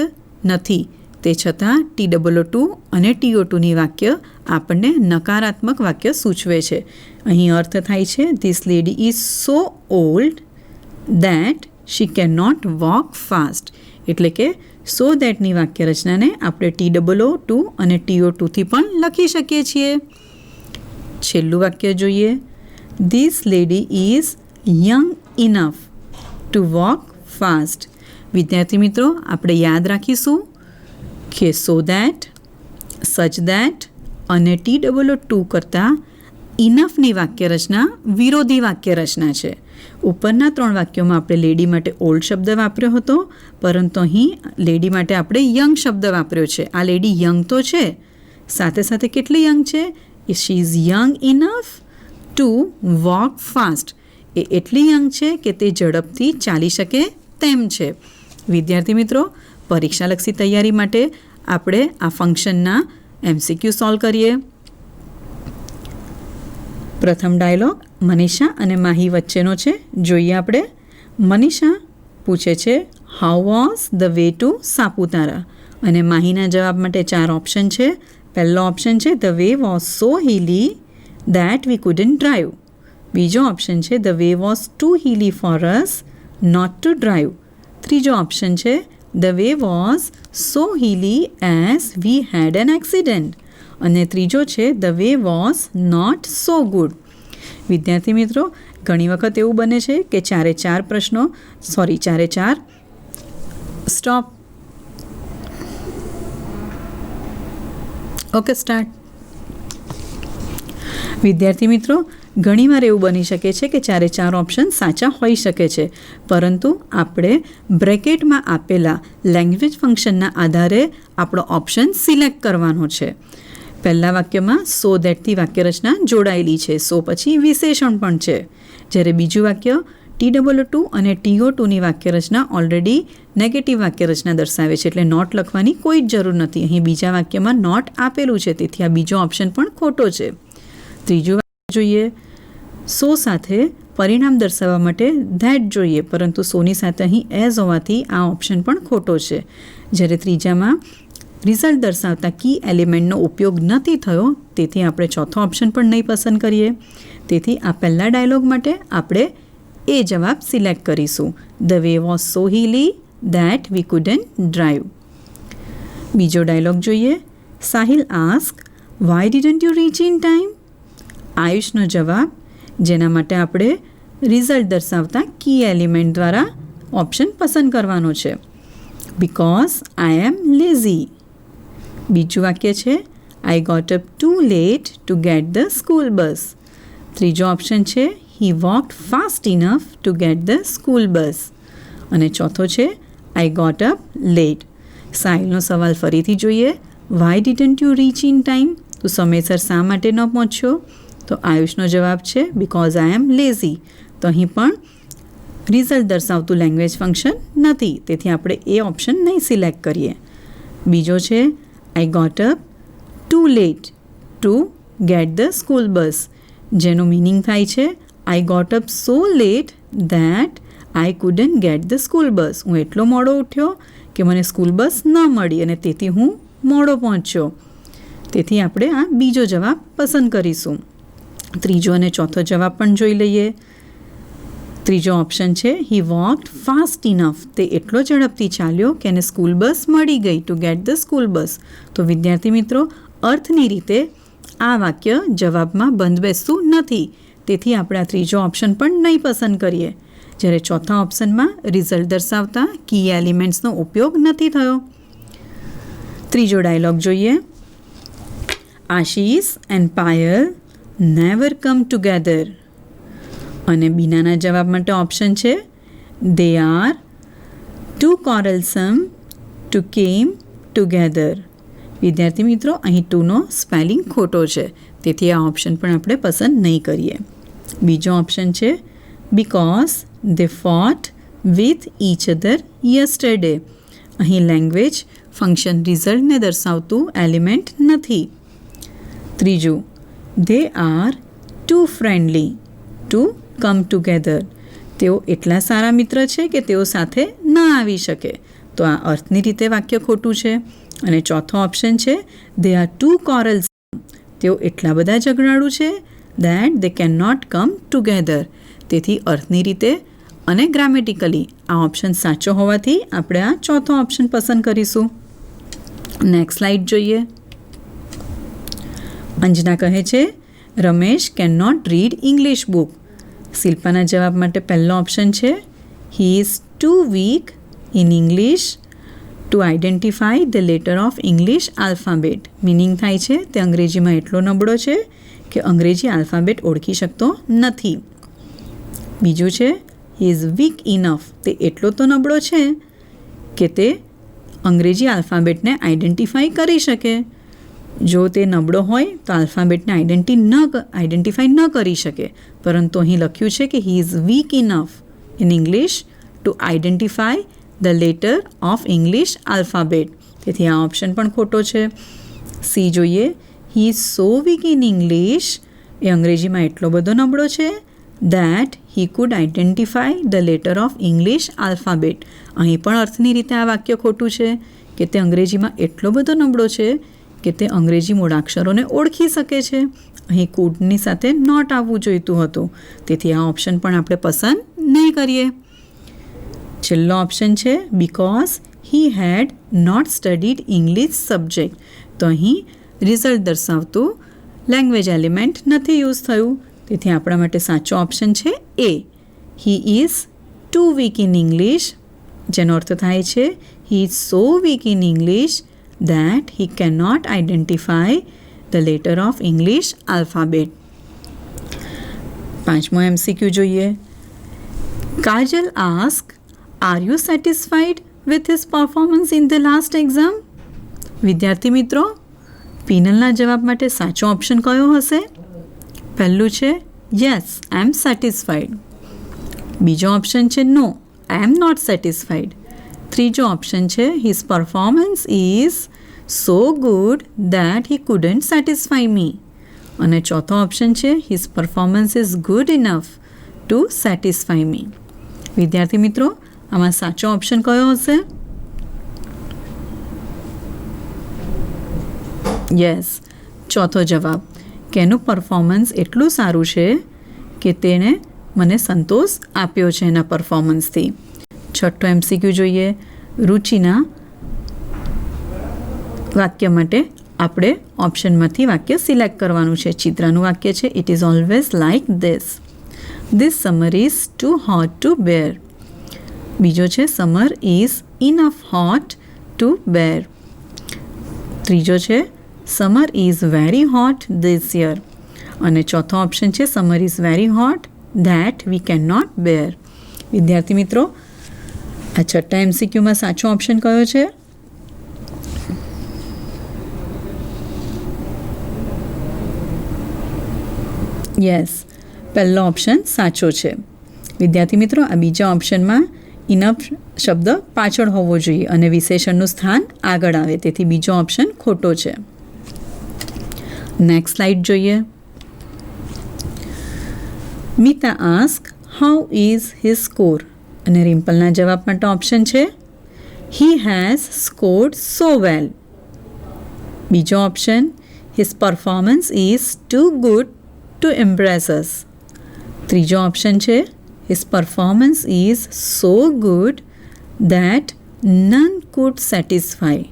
નથી. તે છતાં TOO અને TO2ની વાક્ય આપણને નકારાત્મક વાક્ય સૂચવે છે. અહીં અર્થ થાય છે this lady is so old that she can not walk fast. એટલે કે સો દેટની વાક્ય રચનાને આપણે TOO2 અને TO2થી પણ લખી શકીએ છીએ. છેલ્લું વાક્ય જોઈએ. This lady is young enough to walk fast. વિદ્યાર્થી મિત્રો, આપણે યાદ રાખીશું કે સો દેટ, સચ દેટ અને TOO2 કરતાં ઇનફની વાક્ય રચના વિરોધી વાક્ય રચના છે. ઉપરના 3 વાક્યોમાં આપણે લેડી માટે ઓલ્ડ શબ્દ વાપર્યો હતો, પરંતુ અહીં લેડી માટે આપણે યંગ શબ્દ વાપર્યો છે. આ લેડી યંગ તો છે, સાથે સાથે કેટલી યંગ છે? She is young enough to walk fast. એ એટલી યંગ છે કે તે ઝડપથી ચાલી શકે તેમ છે. વિદ્યાર્થી મિત્રો, પરીક્ષાલક્ષી તૈયારી માટે આપણે આ ફંક્શનના MCQ સોલ્વ કરીએ. પ્રથમ ડાયલોગ મનીષા અને માહી વચ્ચેનો છે. જોઈએ આપણે. મનીષા પૂછે છે how was the way two Saputara, અને માહીના જવાબ માટે 4 ઓપ્શન છે. પહેલો ઓપ્શન છે the way was so hilly that we couldn't drive. બીજો ઓપ્શન છે the way was too hilly for us not to drive. ત્રીજો ઓપ્શન છે the way was so hilly as we had an accident. અને ત્રીજો છે the way was not so good. વિદ્યાર્થી મિત્રો, ઘણી વખત એવું બને છે કે ચારે ચાર સ્ટોપ. Okay, start. વિદ્યાર્થી મિત્રો, ઘણીવાર એવું બની શકે છે કે ચારે ચાર ઓપ્શન સાચા હોઈ શકે છે, પરંતુ આપણે બ્રેકેટમાં આપેલા લેંગ્વેજ ફંક્શનના આધારે આપણો ઓપ્શન સિલેક્ટ કરવાનો છે. પહેલા વાક્યમાં સો દેટથી વાક્યરચના જોડાયેલી છે. સો પછી વિશેષણ પણ છે. જ્યારે બીજું વાક્ય TOO2 અને TO2ની વાક્યરચના ઓલરેડી નેગેટિવ વાક્યરચના દર્શાવે છે, એટલે નોટ લખવાની કોઈ જ જરૂર નથી. અહીં બીજા વાક્યમાં નોટ આપેલું છે, તેથી આ બીજો ઓપ્શન પણ ખોટો છે. ત્રીજું વાક્ય જોઈએ. સો સાથે પરિણામ દર્શાવવા માટે ધેટ જોઈએ, પરંતુ સોની સાથે અહીં એઝ હોવાથી આ ઓપ્શન પણ ખોટો છે. જ્યારે ત્રીજામાં રિઝલ્ટ દર્શાવતા કી એલિમેન્ટનો ઉપયોગ નથી થયો, તેથી આપણે ચોથો ઓપ્શન પણ નહીં પસંદ કરીએ. તેથી આ પહેલા ડાયલોગ માટે આપણે એ જવાબ સિલેક્ટ કરીશું. The way was so hilly that we couldn't drive. બીજો ડાયલોગ જોઈએ. Sahil ask why didn't you reach in time. આયુષનો જવાબ, જેના માટે આપણે રિઝલ્ટ દર્શાવતા કી એલિમેન્ટ દ્વારા ઓપ્શન પસંદ કરવાનો છે. Because I am lazy. બીજું વાક્ય છે I got up too late to get the school bus. ત્રીજો ઓપ્શન છે he walked fast enough to get the school bus. અને ચોથો છે આઈ ગોટ અપ લેટ. સાહિલનો સવાલ ફરીથી જોઈએ. Why didn't you reach in time. તો સમયસર શા માટે ન પહોંચ્યો? તો આયુષનો જવાબ છે બિકોઝ આઈ એમ લેઝી. તો અહીં પણ રિઝલ્ટ દર્શાવતું લેંગ્વેજ ફંક્શન નથી, તેથી આપણે એ ઓપ્શન નહીં સિલેક્ટ કરીએ. બીજો છે I got up too late to get the school bus, જેનું મિનિંગ થાય છે I got up so late that I couldn't get the school bus. હું એટલો મોડો ઉઠ્યો કે મને સ્કૂલ બસ ન મળી અને તેથી હું મોડો પહોંચ્યો. તેથી આપણે આ બીજો જવાબ પસંદ કરીશું. ત્રીજો અને ચોથો જવાબ પણ જોઈ લઈએ. ત્રીજો ઓપ્શન છે હી વોકડ ફાસ્ટ ઇનફ. તે એટલો ઝડપથી ચાલ્યો કે એને સ્કૂલ બસ મળી ગઈ. ટુ ગેટ ધ સ્કૂલ બસ. તો વિદ્યાર્થી મિત્રો, અર્થની રીતે આ વાક્ય જવાબમાં બંધ બેસતું નથી, તેથી આપણે આ ત્રીજો ઓપ્શન પણ નહીં પસંદ કરીએ. જ્યારે ચોથા ઓપ્શનમાં રિઝલ્ટ દર્શાવતા કી એલિમેન્ટ્સનો ઉપયોગ નથી થયો. ત્રીજો ડાયલોગ જોઈએ. Ashish and Payal never come together. અને બીનાના જવાબ માટે ઓપ્શન છે they are too quarrelsome to came together. વિદ્યાર્થી મિત્રો, અહીં ટુનો સ્પેલિંગ ખોટો છે, તેથી આ ઓપ્શન પણ આપણે પસંદ નહીં કરીએ. બીજો ઓપ્શન છે because they fought with each other yesterday. અહીં લેંગ્વેજ ફંક્શન રિઝલ્ટને દર્શાવતું એલિમેન્ટ નથી. ત્રીજું they are too friendly to come together. તેઓ એટલા સારા મિત્ર છે કે તેઓ સાથે ન આવી શકે. તો આ અર્થની રીતે વાક્ય ખોટું છે. અને ચોથો ઓપ્શન છે દે આર ટુ કોરલ્સ તેઓ એટલા બધા ઝઘડાળુ છે that they can not come together. તેથી અર્થની રીતે અને ગ્રામેટિકલી આ ઓપ્શન સાચો હોવાથી આપણે આ ચોથો ઓપ્શન પસંદ કરીશું. નેક્સ્ટ સ્લાઇડ જોઈએ. અંજના કહે છે Ramesh can not read English book. શિલ્પાના જવાબ માટે પહેલો ઓપ્શન છે he is too weak in English to identify the letter of English alphabet. Meaning થાય છે તે અંગ્રેજીમાં એટલો નબળો છે કે અંગ્રેજી આલ્ફાબેટ ઓળખી શકતો નથી. બીજું છે હી ઇઝ વીક ઇનફ. તે એટલો તો નબળો છે કે તે અંગ્રેજી આલ્ફાબેટને આઈડેન્ટિફાઈ કરી શકે. જો તે નબળો હોય તો આલ્ફાબેટને આઈડેન્ટિફાઈ ન કરી શકે, પરંતુ અહીં લખ્યું છે કે he is weak enough in English to identify the letter of English alphabet. તેથી આ ઓપ્શન પણ ખોટો છે. સી જોઈએ. He is so weak in English. એ અંગ્રેજીમાં એટલો બધો નબળો છે that he could identify the letter of English alphabet. અહીં પણ અર્થની રીતે આ વાક્ય ખોટું છે કે તે અંગ્રેજીમાં એટલો બધો નબળો છે કે તે અંગ્રેજી મૂળાક્ષરોને ઓળખી શકે છે. અહીં કુડની સાથે નોટ આવવું જોઈતું હતું. તેથી આ ઓપ્શન પણ આપણે પસંદ નહીં કરીએ. છેલ્લો ઓપ્શન છે because he had not studied English subject. તો અહીં રિઝલ્ટ દર્શાવતું લેંગ્વેજ એલિમેન્ટ નથી યુઝ થયું. તેથી આપણા માટે સાચો ઓપ્શન છે A. He is too weak in English, જેનો અર્થ થાય છે he is so weak in English that he cannot identify the letter of English alphabet. પાંચમો MCQ જોઈએ. કાજલ ask, are you satisfied with his performance in the last exam? વિદ્યાર્થી મિત્રો, પીનલના જવાબ માટે સાચો ઓપ્શન કયો હશે? પહેલું છે યસ, આઈ એમ સેટિસ્ફાઈડ. બીજો ઓપ્શન છે no, I am not satisfied. ત્રીજો ઓપ્શન છે his performance is so good that he couldn't satisfy me. અને ચોથો ઓપ્શન છે his performance is good enough to satisfy me. વિદ્યાર્થી મિત્રો, આમાં સાચો ઓપ્શન કયો હશે? યસ, ચોથો જવાબ, કે એનું પરફોર્મન્સ એટલું સારું છે કે તેણે મને સંતોષ આપ્યો છે એના પરફોર્મન્સથી. છઠ્ઠો MCQ જોઈએ. રુચિના વાક્ય માટે આપણે ઓપ્શનમાંથી વાક્ય સિલેક્ટ કરવાનું છે. ચિત્રાનું વાક્ય છે it is always like this. This summer is too hot to bear. બીજો છે summer is enough hot to bear. ત્રીજો છે summer is very hot this year. અને ચોથો ઓપ્શન છે summer is very hot that we can not bear. વિદ્યાર્થી મિત્રો, આ છઠ્ઠા MCQમાં સાચો ઓપ્શન કયો છે? યસ, પહેલો ઓપ્શન સાચો છે. વિદ્યાર્થી મિત્રો, આ બીજા ઓપ્શનમાં ઇનફ શબ્દ પાછળ હોવો જોઈએ અને વિશેષણનું સ્થાન આગળ આવે. તેથી બીજો ઓપ્શન ખોટો છે. નેક્સ્ટ સ્લાઇડ જોઈએ. Mita ask how is his score. અને રિમ્પલના જવાબ માટે ઓપ્શન છે he has scored so well. બીજો option his performance is too good to impress us. ત્રીજો ઓપ્શન છે his performance is so good that none could satisfy.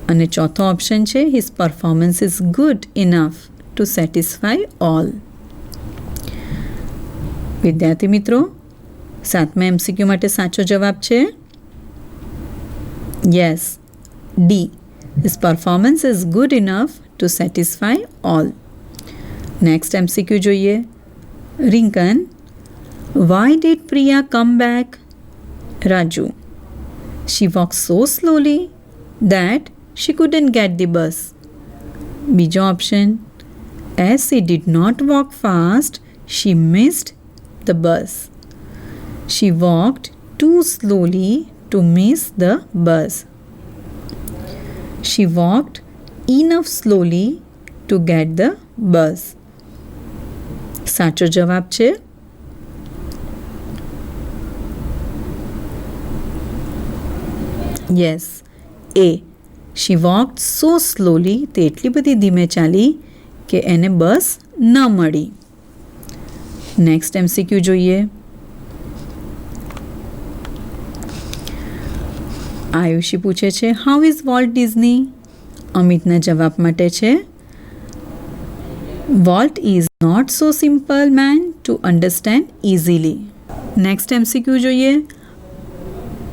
અને ચોથો ઓપ્શન છે his performance is good enough to satisfy all. વિદ્યાર્થી મિત્રો, સાતમા MCQ માટે સાચો જવાબ છે yes, D. His performance is good enough to satisfy all. Next MCQ જોઈએ. Rinkan, why did Priya come back? Raju, she walk so slowly that she couldn't get the bus. બીજો option as she did not walk fast she missed the bus. She walked too slowly to miss the bus. She walked enough slowly to get the bus. સાચો જવાબ છે yes, A. She walked so slowly, તે એટલી બધી ધીમે ચાલી કે એને બસ ન મળી. નેક્સ્ટ MCQ જોઈએ. આયુષી પૂછે છે હાઉ ઇઝ વોલ્ટ ડિઝની. અમિતના જવાબ માટે છે Walt is not so simple man to understand easily. Next MCQ જોઈએ.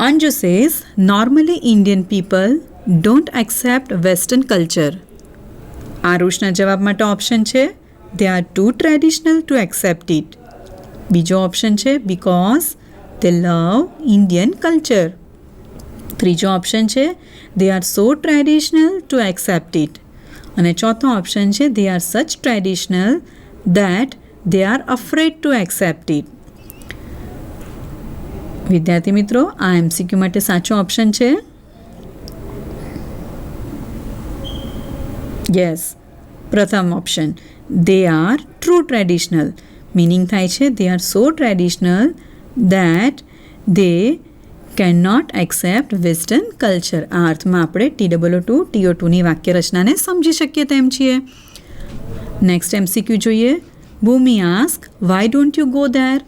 Anju says normally Indian people don't accept western culture. આરુષના જવાબ માટે ઓપ્શન છે they are too traditional to accept it. બીજો ઓપ્શન છે because they love Indian culture. ત્રીજો option છે they are so traditional to accept it. અને ચોથો ઓપ્શન છે દે આર સચ traditional that they are afraid two accept it. વિદ્યાર્થી મિત્રો, આ MCQ માટે સાચો ઓપ્શન છે યસ, પ્રથમ option. They are true traditional. Meaning થાય છે they are so traditional that they can not accept western culture. આ અર્થમાં આપણે TOO2 TO2ની વાક્ય રચનાને સમજી શકીએ તેમ છીએ. નેક્સ્ટ MCQ જોઈએ. Bhumi ask why don't you go there.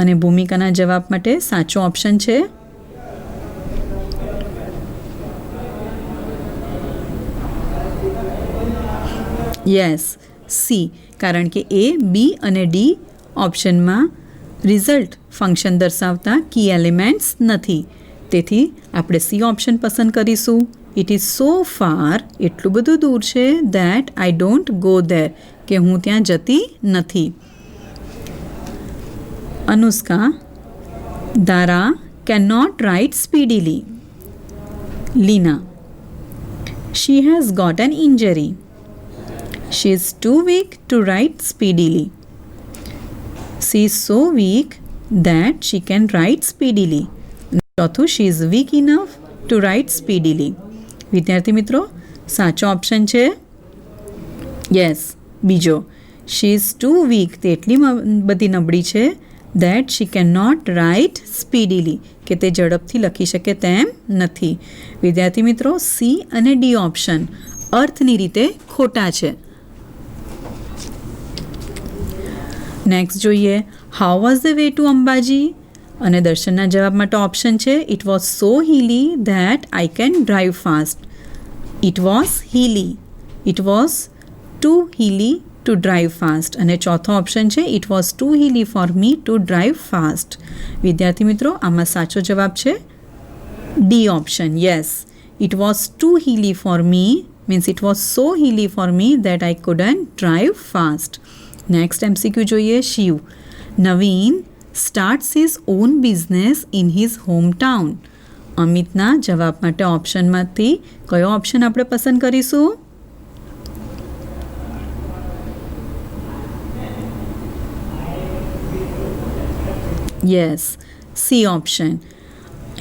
અને ભૂમિકાના જવાબ માટે સાચો ઓપ્શન છે યસ, સી. કારણ કે A, B અને D ઓપ્શનમાં રિઝલ્ટ ફંક્શન દર્શાવતા કી એલિમેન્ટ્સ નથી. તેથી આપણે સી ઓપ્શન પસંદ કરીશું. ઇટ ઇઝ સો ફાર, એટલું બધું દૂર છે that I don't go there, કે હું ત્યાં જતી નથી. Anushka Dara can not write speedily. Leena she has got an injury. She is too weak to write speedily. She is so weak that she can write speedily. ચોથું, she is weak enough to write speedily. વિદ્યાર્થી મિત્રો, સાચો option છે yes, બીજો. she is too weak, તે એટલી બધી નબળી છે that she cannot write speedily, કે તે ઝડપથી લખી શકે તેમ નથી. વિદ્યાર્થી મિત્રો, સી અને ડી ઓપ્શન અર્થની રીતે ખોટા છે. નેક્સ્ટ જોઈએ. How was the way to Ambaji. અને દર્શનના જવાબ માટે ઓપ્શન છે it was so hilly that I can drive fast. It was hilly. It was too hilly to drive fast. અને ચોથો ઓપ્શન છે it was too hilly for me to drive fast. વિદ્યાર્થી મિત્રો, આમાં સાચો જવાબ છે D option. Yes, it was too hilly for me means it was so hilly for me that I couldn't drive fast. Next MCQ જોઈએ. Shiv Naveen starts his own business in his home town. અમિતના જવાબ માટે ઓપ્શનમાંથી કયો option આપણે પસંદ કરીશું? Yes, C option.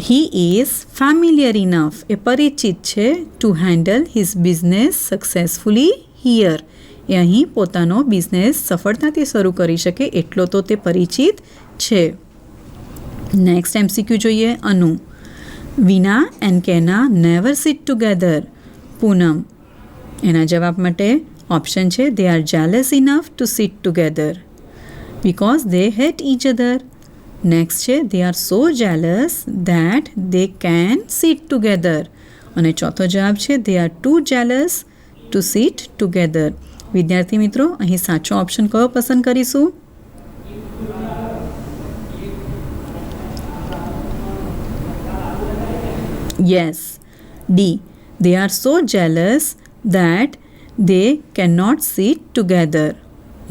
He is familiar enough, એ પરિચિત છે to handle his business successfully here. એ અહીં પોતાનો બિઝનેસ સફળતાથી શરૂ કરી શકે એટલો તો તે પરિચિત છે. નેક્સ્ટ MCQ જોઈએ. અનુ વિના એન્ડ કેના નેવર સિટ ટુગેધર. પૂનમ એના જવાબ માટે ઓપ્શન છે they are jealous enough to sit together because they hate each other. Next છે they are so jealous that they can sit together. અને ચોથો જવાબ છે they are too jealous to sit together. વિદ્યાર્થી મિત્રો, અહીં સાચો ઓપ્શન કયો પસંદ કરીશું? Yes, D. They are so jealous that they can not sit together.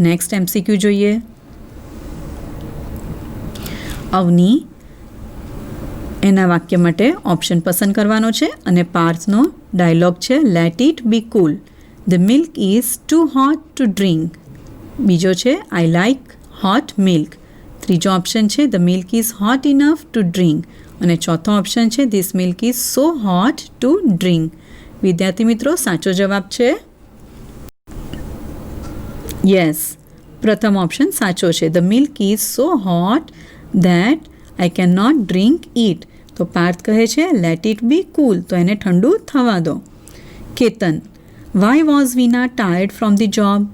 Next MCQ જોઈએ. અવની એના વાક્ય માટે ઓપ્શન પસંદ કરવાનો છે અને પાર્થનો ડાયલોગ છે let it be cool. The milk is too hot to drink. બીજો છે I like hot milk. ત્રીજો ઓપ્શન છે the milk is hot enough to drink. અને ચોથો ઓપ્શન છે this milk is so hot to drink. વિદ્યાર્થી મિત્રો, સાચો જવાબ છે યસ, પ્રથમ ઓપ્શન સાચો છે. The milk is so hot that I cannot drink it. તો પાર્થ કહે છે let it be cool, તો એને ઠંડુ થવા દો. Ketan Why was Veena tired from the job?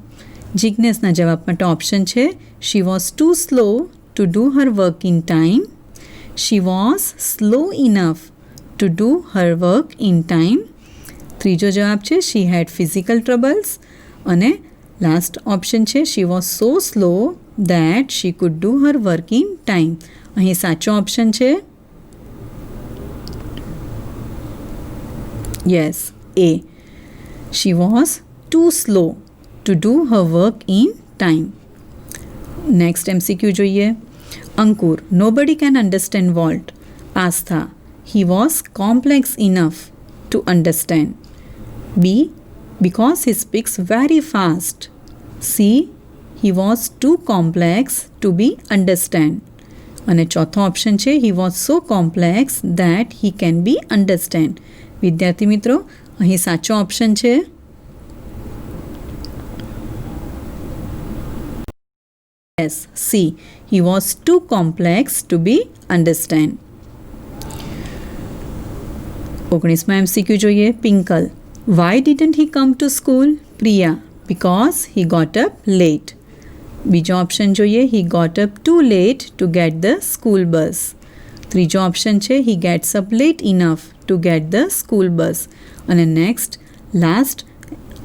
જિજ્ઞેસના જવાબ માટે ઓપ્શન છે she was too slow to do her work in time, she was slow enough to do her work in time. ત્રીજો જવાબ છે શી હેડ ફિઝિકલ ટ્રબલ્સ, અને last option છે she was so slow that she could do her work in time. અહીં સાચો option છે yes A, she was too slow to do her work in time. Next MCQ જોઈએ. Ankur, nobody can understand volt. Astha, he was complex enough to understand. B, because he speaks very fast. C, he was too complex to be understand. અને ચોથો option છે he was so complex that he can be understand. વિદ્યાર્થી મિત્રો, અહીં સાચો option છે yes, C, he was too complex to be understand. 19માં MCQ જોઈએ. Pinkal, why didn't he come to school? Priya, because he got up late. બીજો option જોઈએ he got up too late to get the school bus. ત્રીજો option છે he gets up late enough to get the school bus. અને next last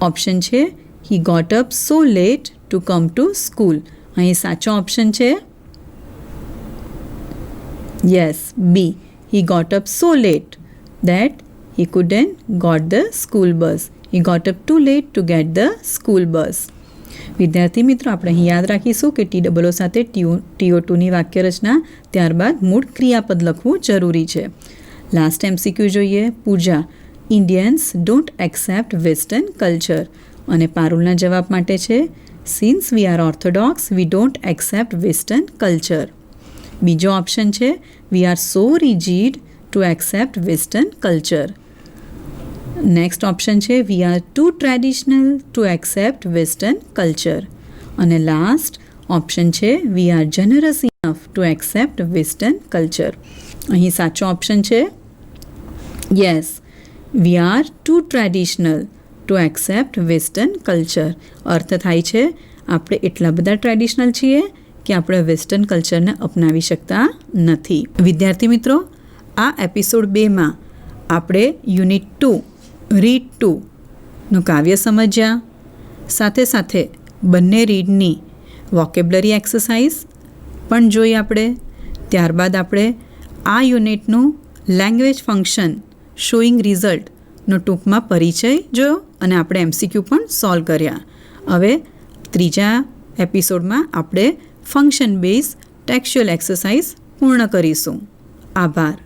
option છે he got up so late to come to school. અહીં સાચો option છે yes, B, he got up so late that he couldn't got the school bus. He got up too late to get the school bus. વિદ્યાર્થી મિત્રો, આપણે અહીં યાદ રાખીશું કે TOO સાથે TO2ની વાક્ય રચના, ત્યારબાદ મૂળ ક્રિયાપદ લખવું જરૂરી છે. લાસ્ટ MCQ જોઈએ. Puja, Indians don't accept western culture. અને પારુલના જવાબ માટે છે since we are orthodox we don't accept western culture. બીજો ઓપ્શન છે we are so rigid to accept western culture. Next option છે we are too traditional to accept western culture. અને last option છે we are generous enough to accept western culture. અહીં સાચો option છે yes, we are too traditional to accept western culture. અર્થ થાય છે આપણે એટલા બધા ટ્રેડિશનલ છીએ કે આપણે વેસ્ટર્ન કલ્ચરને અપનાવી શકતા નથી. વિદ્યાર્થી મિત્રો, આ એપિસોડ 2માં આપણે યુનિટ 2 રીડ 2નું કાવ્ય સમજ્યા, સાથે સાથે બંને રીડની વોકેબ્લરી એક્સરસાઇઝ પણ જોઈ આપણે. ત્યારબાદ આપણે આ યુનિટનું લેંગ્વેજ ફંક્શન શોઈંગ રિઝલ્ટનો ટૂંકમાં પરિચય જોયો અને આપણે MCQ પણ સોલ્વ કર્યા. હવે ત્રીજા એપિસોડમાં આપણે ફંક્શન બેઝ ટેક્સ્ચ્યુઅલ એક્સરસાઇઝ પૂર્ણ કરીશું. આભાર.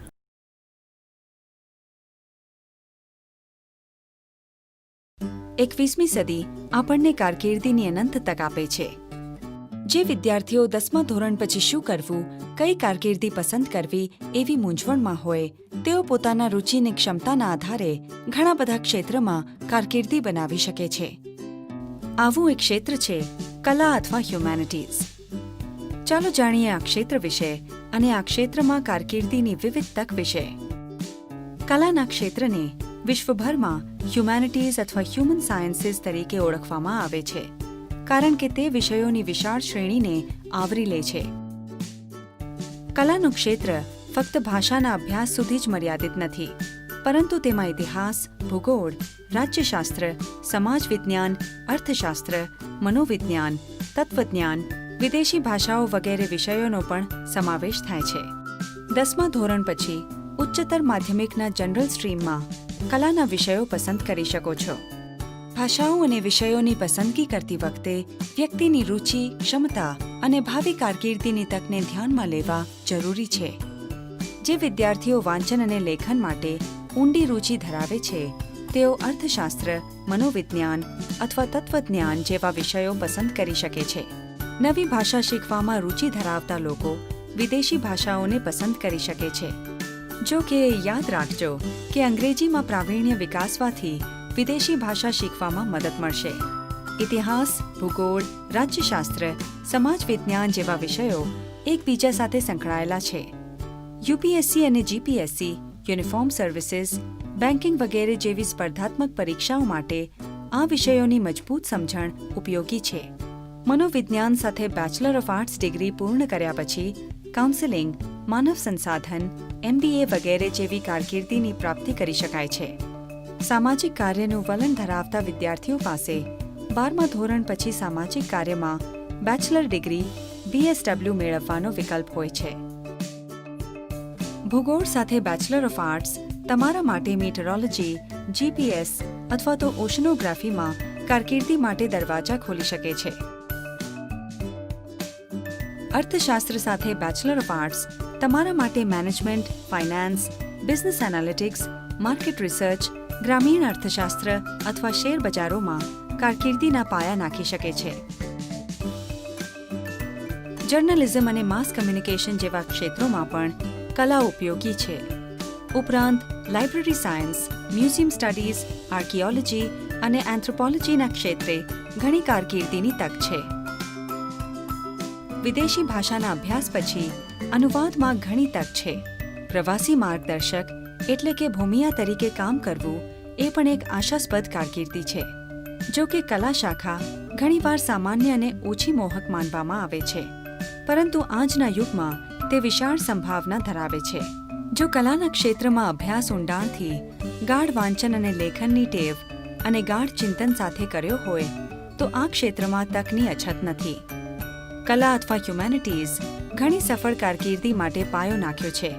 21મી સદી આપણને કારકિર્દીની અનંત તક આપે છે. જે વિદ્યાર્થીઓ 10મા ધોરણ પછી શું કરવું, કઈ કારકિર્દી પસંદ કરવી એવી મૂંઝવણમાં હોય, તેઓ પોતાના રુચિની ક્ષમતાના આધારે ઘણા બધા ક્ષેત્રમાં કારકિર્દી બનાવી શકે છે. આવું એક ક્ષેત્ર છે કલા અથવા હ્યુમેનિટીઝ. ચાલો જાણીએ આ ક્ષેત્ર વિશે અને આ ક્ષેત્રમાં કારકિર્દીની વિવિધ તક વિશે. કલાના ક્ષેત્રને વિશ્વભરમાં હ્યુમેનિટીઝ અથવા હ્યુમન સાયન્સીસ તરીકે ઓળખવામાં આવે છે, કારણ કે તે વિષયોની વિશાળ શ્રેણીને આવરી લે છે. કલાનું ક્ષેત્ર ફક્ત ભાષાના અભ્યાસ સુધી જ મર્યાદિત નથી, પરંતુ તેમાં ઇતિહાસ, ભૂગોળ, રાજ્યશાસ્ત્ર, સમાજ વિજ્ઞાન, અર્થશાસ્ત્ર, મનોવિજ્ઞાન, તત્વજ્ઞાન, વિદેશી ભાષાઓ વગેરે વિષયોનો પણ સમાવેશ થાય છે. 10મા ધોરણ પછી ઉચ્ચતર માધ્યમિકના જનરલ સ્ટ્રીમમાં કલાના વિષયો પસંદ કરી શકો છો. ભાષાઓ અને વિષયોની પસંદગી કરતી વખતે વ્યક્તિની રુચિ, ક્ષમતા અને ભાવિ કારકિર્દીની તકને ધ્યાનમાં લેવા જરૂરી છે. જે વિદ્યાર્થીઓ વાંચન અને લેખન માટે ઊંડી રુચિ ધરાવે છે, તેઓ અર્થશાસ્ત્ર, મનોવિજ્ઞાન અથવા તત્વજ્ઞાન જેવા વિષયો પસંદ કરી શકે છે. નવી ભાષા શીખવામાં રુચિ ધરાવતા લોકો વિદેશી ભાષાઓને પસંદ કરી શકે છે. જો કે યાદ રાખજો કે અંગ્રેજીમાં પ્રાવીણ્ય વિકાસવાથી વિદેશી ભાષા શીખવામાં મદદ મળશે. ઇતિહાસ, ભૂગોળ, રાજ્યશાસ્ત્ર, સમાજ વિજ્ઞાન જેવા વિષયો એકબીજા સાથે સંકળાયેલા છે. UPSC અને GPSC, યુનિફોર્મ સર્વિસીસ, બેન્કિંગ વગેરે જેવી સ્પર્ધાત્મક પરીક્ષાઓ માટે આ વિષયોની મજબૂત સમજણ ઉપયોગી છે. મનોવિજ્ઞાન સાથે બેચલર ઓફ આર્ટ્સ ડિગ્રી પૂર્ણ કર્યા પછી કાઉન્સેલિંગ, માનવ સંસાધન, MBA વગેરે જેવી કારકિર્દીની પ્રાપ્તિ કરી શકાય છે. સામાજિક કાર્યનું વલણ ધરાવતા વિદ્યાર્થીઓ પાસે 12મા ધોરણ પછી સામાજિક કાર્યમાં બેચલર ડિગ્રી BSW મેળવવાનો વિકલ્પ હોય છે. ભૂગોળ સાથે બેચલર ઓફ આર્ટ્સ તમારા માટે મીટરોલોજી, GPS અથવા તો ઓશનોગ્રાફીમાં કારકિર્દી માટે દરવાજા ખોલી શકે છે. અર્થશાસ્ત્ર સાથે બેચલર ઓફ આર્ટ્સ તમારા માટે management, finance, business analytics, market research, ગ્રામીણ અર્થશાસ્ત્ર અથવા શેર બજારોમાં કારકિર્દીના પાયા નાખી શકે છે. જર્નલિઝમ અને માસ કમ્યુનિકેશન જેવા ક્ષેત્રોમાં પણ કલા ઉપયોગી છે. ઉપરાંત library science, museum studies, archaeology અને એન્થ્રોપોલોજીના ક્ષેત્રે ઘણી કારકિર્દીની તક છે. વિદેશી ભાષાના અભ્યાસ પછી અનુવાદમાં ઘણી તક છે. પ્રવાસી માર્ગદર્શક એટલે કે ભૂમિયા તરીકે કામ કરવું એ પણ એક આશાસ્પદ કારકિર્દી છે. જો કે કલા શાખા ઘણીવાર સામાન્ય અને ઓછી મોહક માનવામાં આવે છે, પરંતુ આજના યુગમાં તે વિશાળ સંભાવના ધરાવે છે. જો કલાના ક્ષેત્રમાં અભ્યાસ ઊંડાણથી, ગાઢ વાંચન અને લેખનની ટેવ અને ગાઢ ચિંતન સાથે કર્યો હોય તો આ ક્ષેત્રમાં તકની અછત નથી. કલા અથવા હ્યુમેનિટીઝ ઘણી સફળ કારકિર્દી માટે પાયો નાખ્યો છે.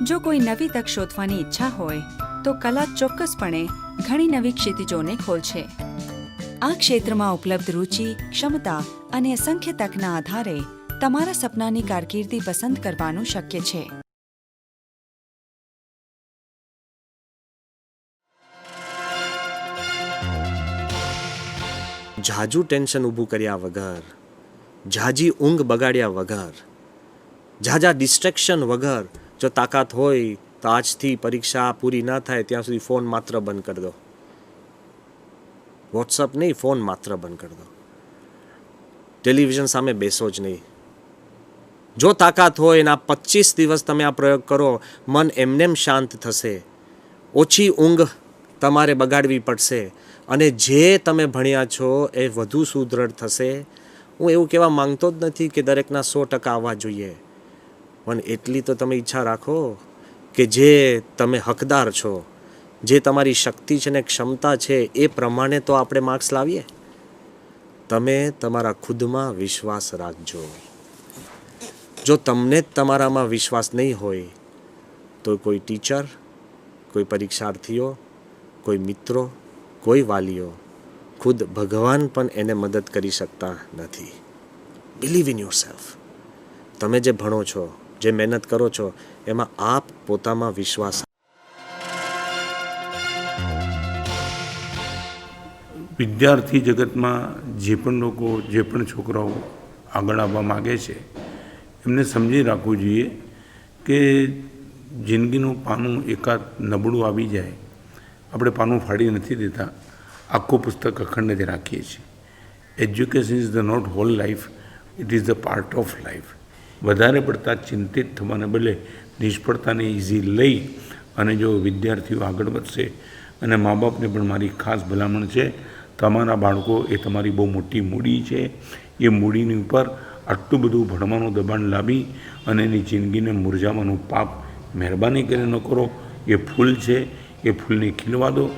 જો કોઈ નવી તક શોધવાની ઈચ્છા હોય તો કલા ચોક્કસપણે ઘણી નવી ક્ષિતિજોને ખોલશે. આ ક્ષેત્રમાં ઉપલબ્ધ રુચિ, ક્ષમતા અને અસંખ્ય તકના આધારે તમારા સપનાની કારકિર્દી પસંદ કરવાનું શક્ય છે. ઝાઝું ટેન્શન ઊભું કર્યા વગર, ઝાઝી ઊંઘ બગાડ્યા વગર, ઝાઝા ડિસ્ટ્રેક્શન વગર જો તાકાત હોય તો આજથી પરીક્ષા પૂરી ના થાય ત્યાં સુધી ફોન માત્ર બંધ કરી દો. વોટ્સઅપ નહીં, ફોન માત્ર બંધ કરી દો. ટેલિવિઝન સામે બેસો જ નહીં. જો તાકાત હોય એના 25 દિવસ તમે આ પ્રયોગ કરો, મન એમનેમ શાંત થશે. ઓછી ઊંઘ તમારે બગાડવી પડશે અને જે તમે ભણ્યા છો એ વધુ સુદૃઢ થશે. હું એવું કહેવા માંગતો જ નથી કે દરેકના 100% આવવા જોઈએ, પણ એટલી તો તમે ઈચ્છા રાખો કે જે તમે હકદાર છો, જે તમારી શક્તિ છે ને ક્ષમતા છે એ પ્રમાણે તો આપણે માર્ક્સ લાવીએ. તમે તમારા ખુદમાં વિશ્વાસ રાખજો. જો તમને જ તમારામાં વિશ્વાસ નહીં હોય તો કોઈ ટીચર, કોઈ પરીક્ષાર્થીઓ, કોઈ મિત્રો, કોઈ વાલીઓ, ખુદ ભગવાન પણ એને મદદ કરી શકતા નથી. Believe in yourself. તમે જે ભણો છો, જે મહેનત કરો છો એમાં આપ પોતામાં વિશ્વાસ. વિદ્યાર્થી જગતમાં જે પણ લોકો, જે પણ છોકરાઓ આગળ આવવા માગે છે એમને સમજી રાખવું જોઈએ કે જિંદગીનું પાનું એકાદ નબળું આવી જાય, આપણે પાનું ફાડી નથી દેતા, આખું પુસ્તક અખંડ જ રાખીએ છીએ. Education is the not whole life, it is the part of life. વધારે પડતા ચિંતિત થવાને બદલે નિષ્ફળતાને ઇઝી લઈ અને જો વિદ્યાર્થીઓ આગળ વધશે, અને મા બાપને પણ મારી ખાસ ભલામણ છે, તમારા બાળકો એ તમારી બહુ મોટી મૂડી છે. એ મૂડીની ઉપર આટલું બધું ભણવાનું દબાણ લાવી અને એની જિંદગીને મુરઝાવવાનું પાપ મહેરબાની કરીને ન કરો. એ ફૂલ છે, એ ફૂલને ખીલવા દો.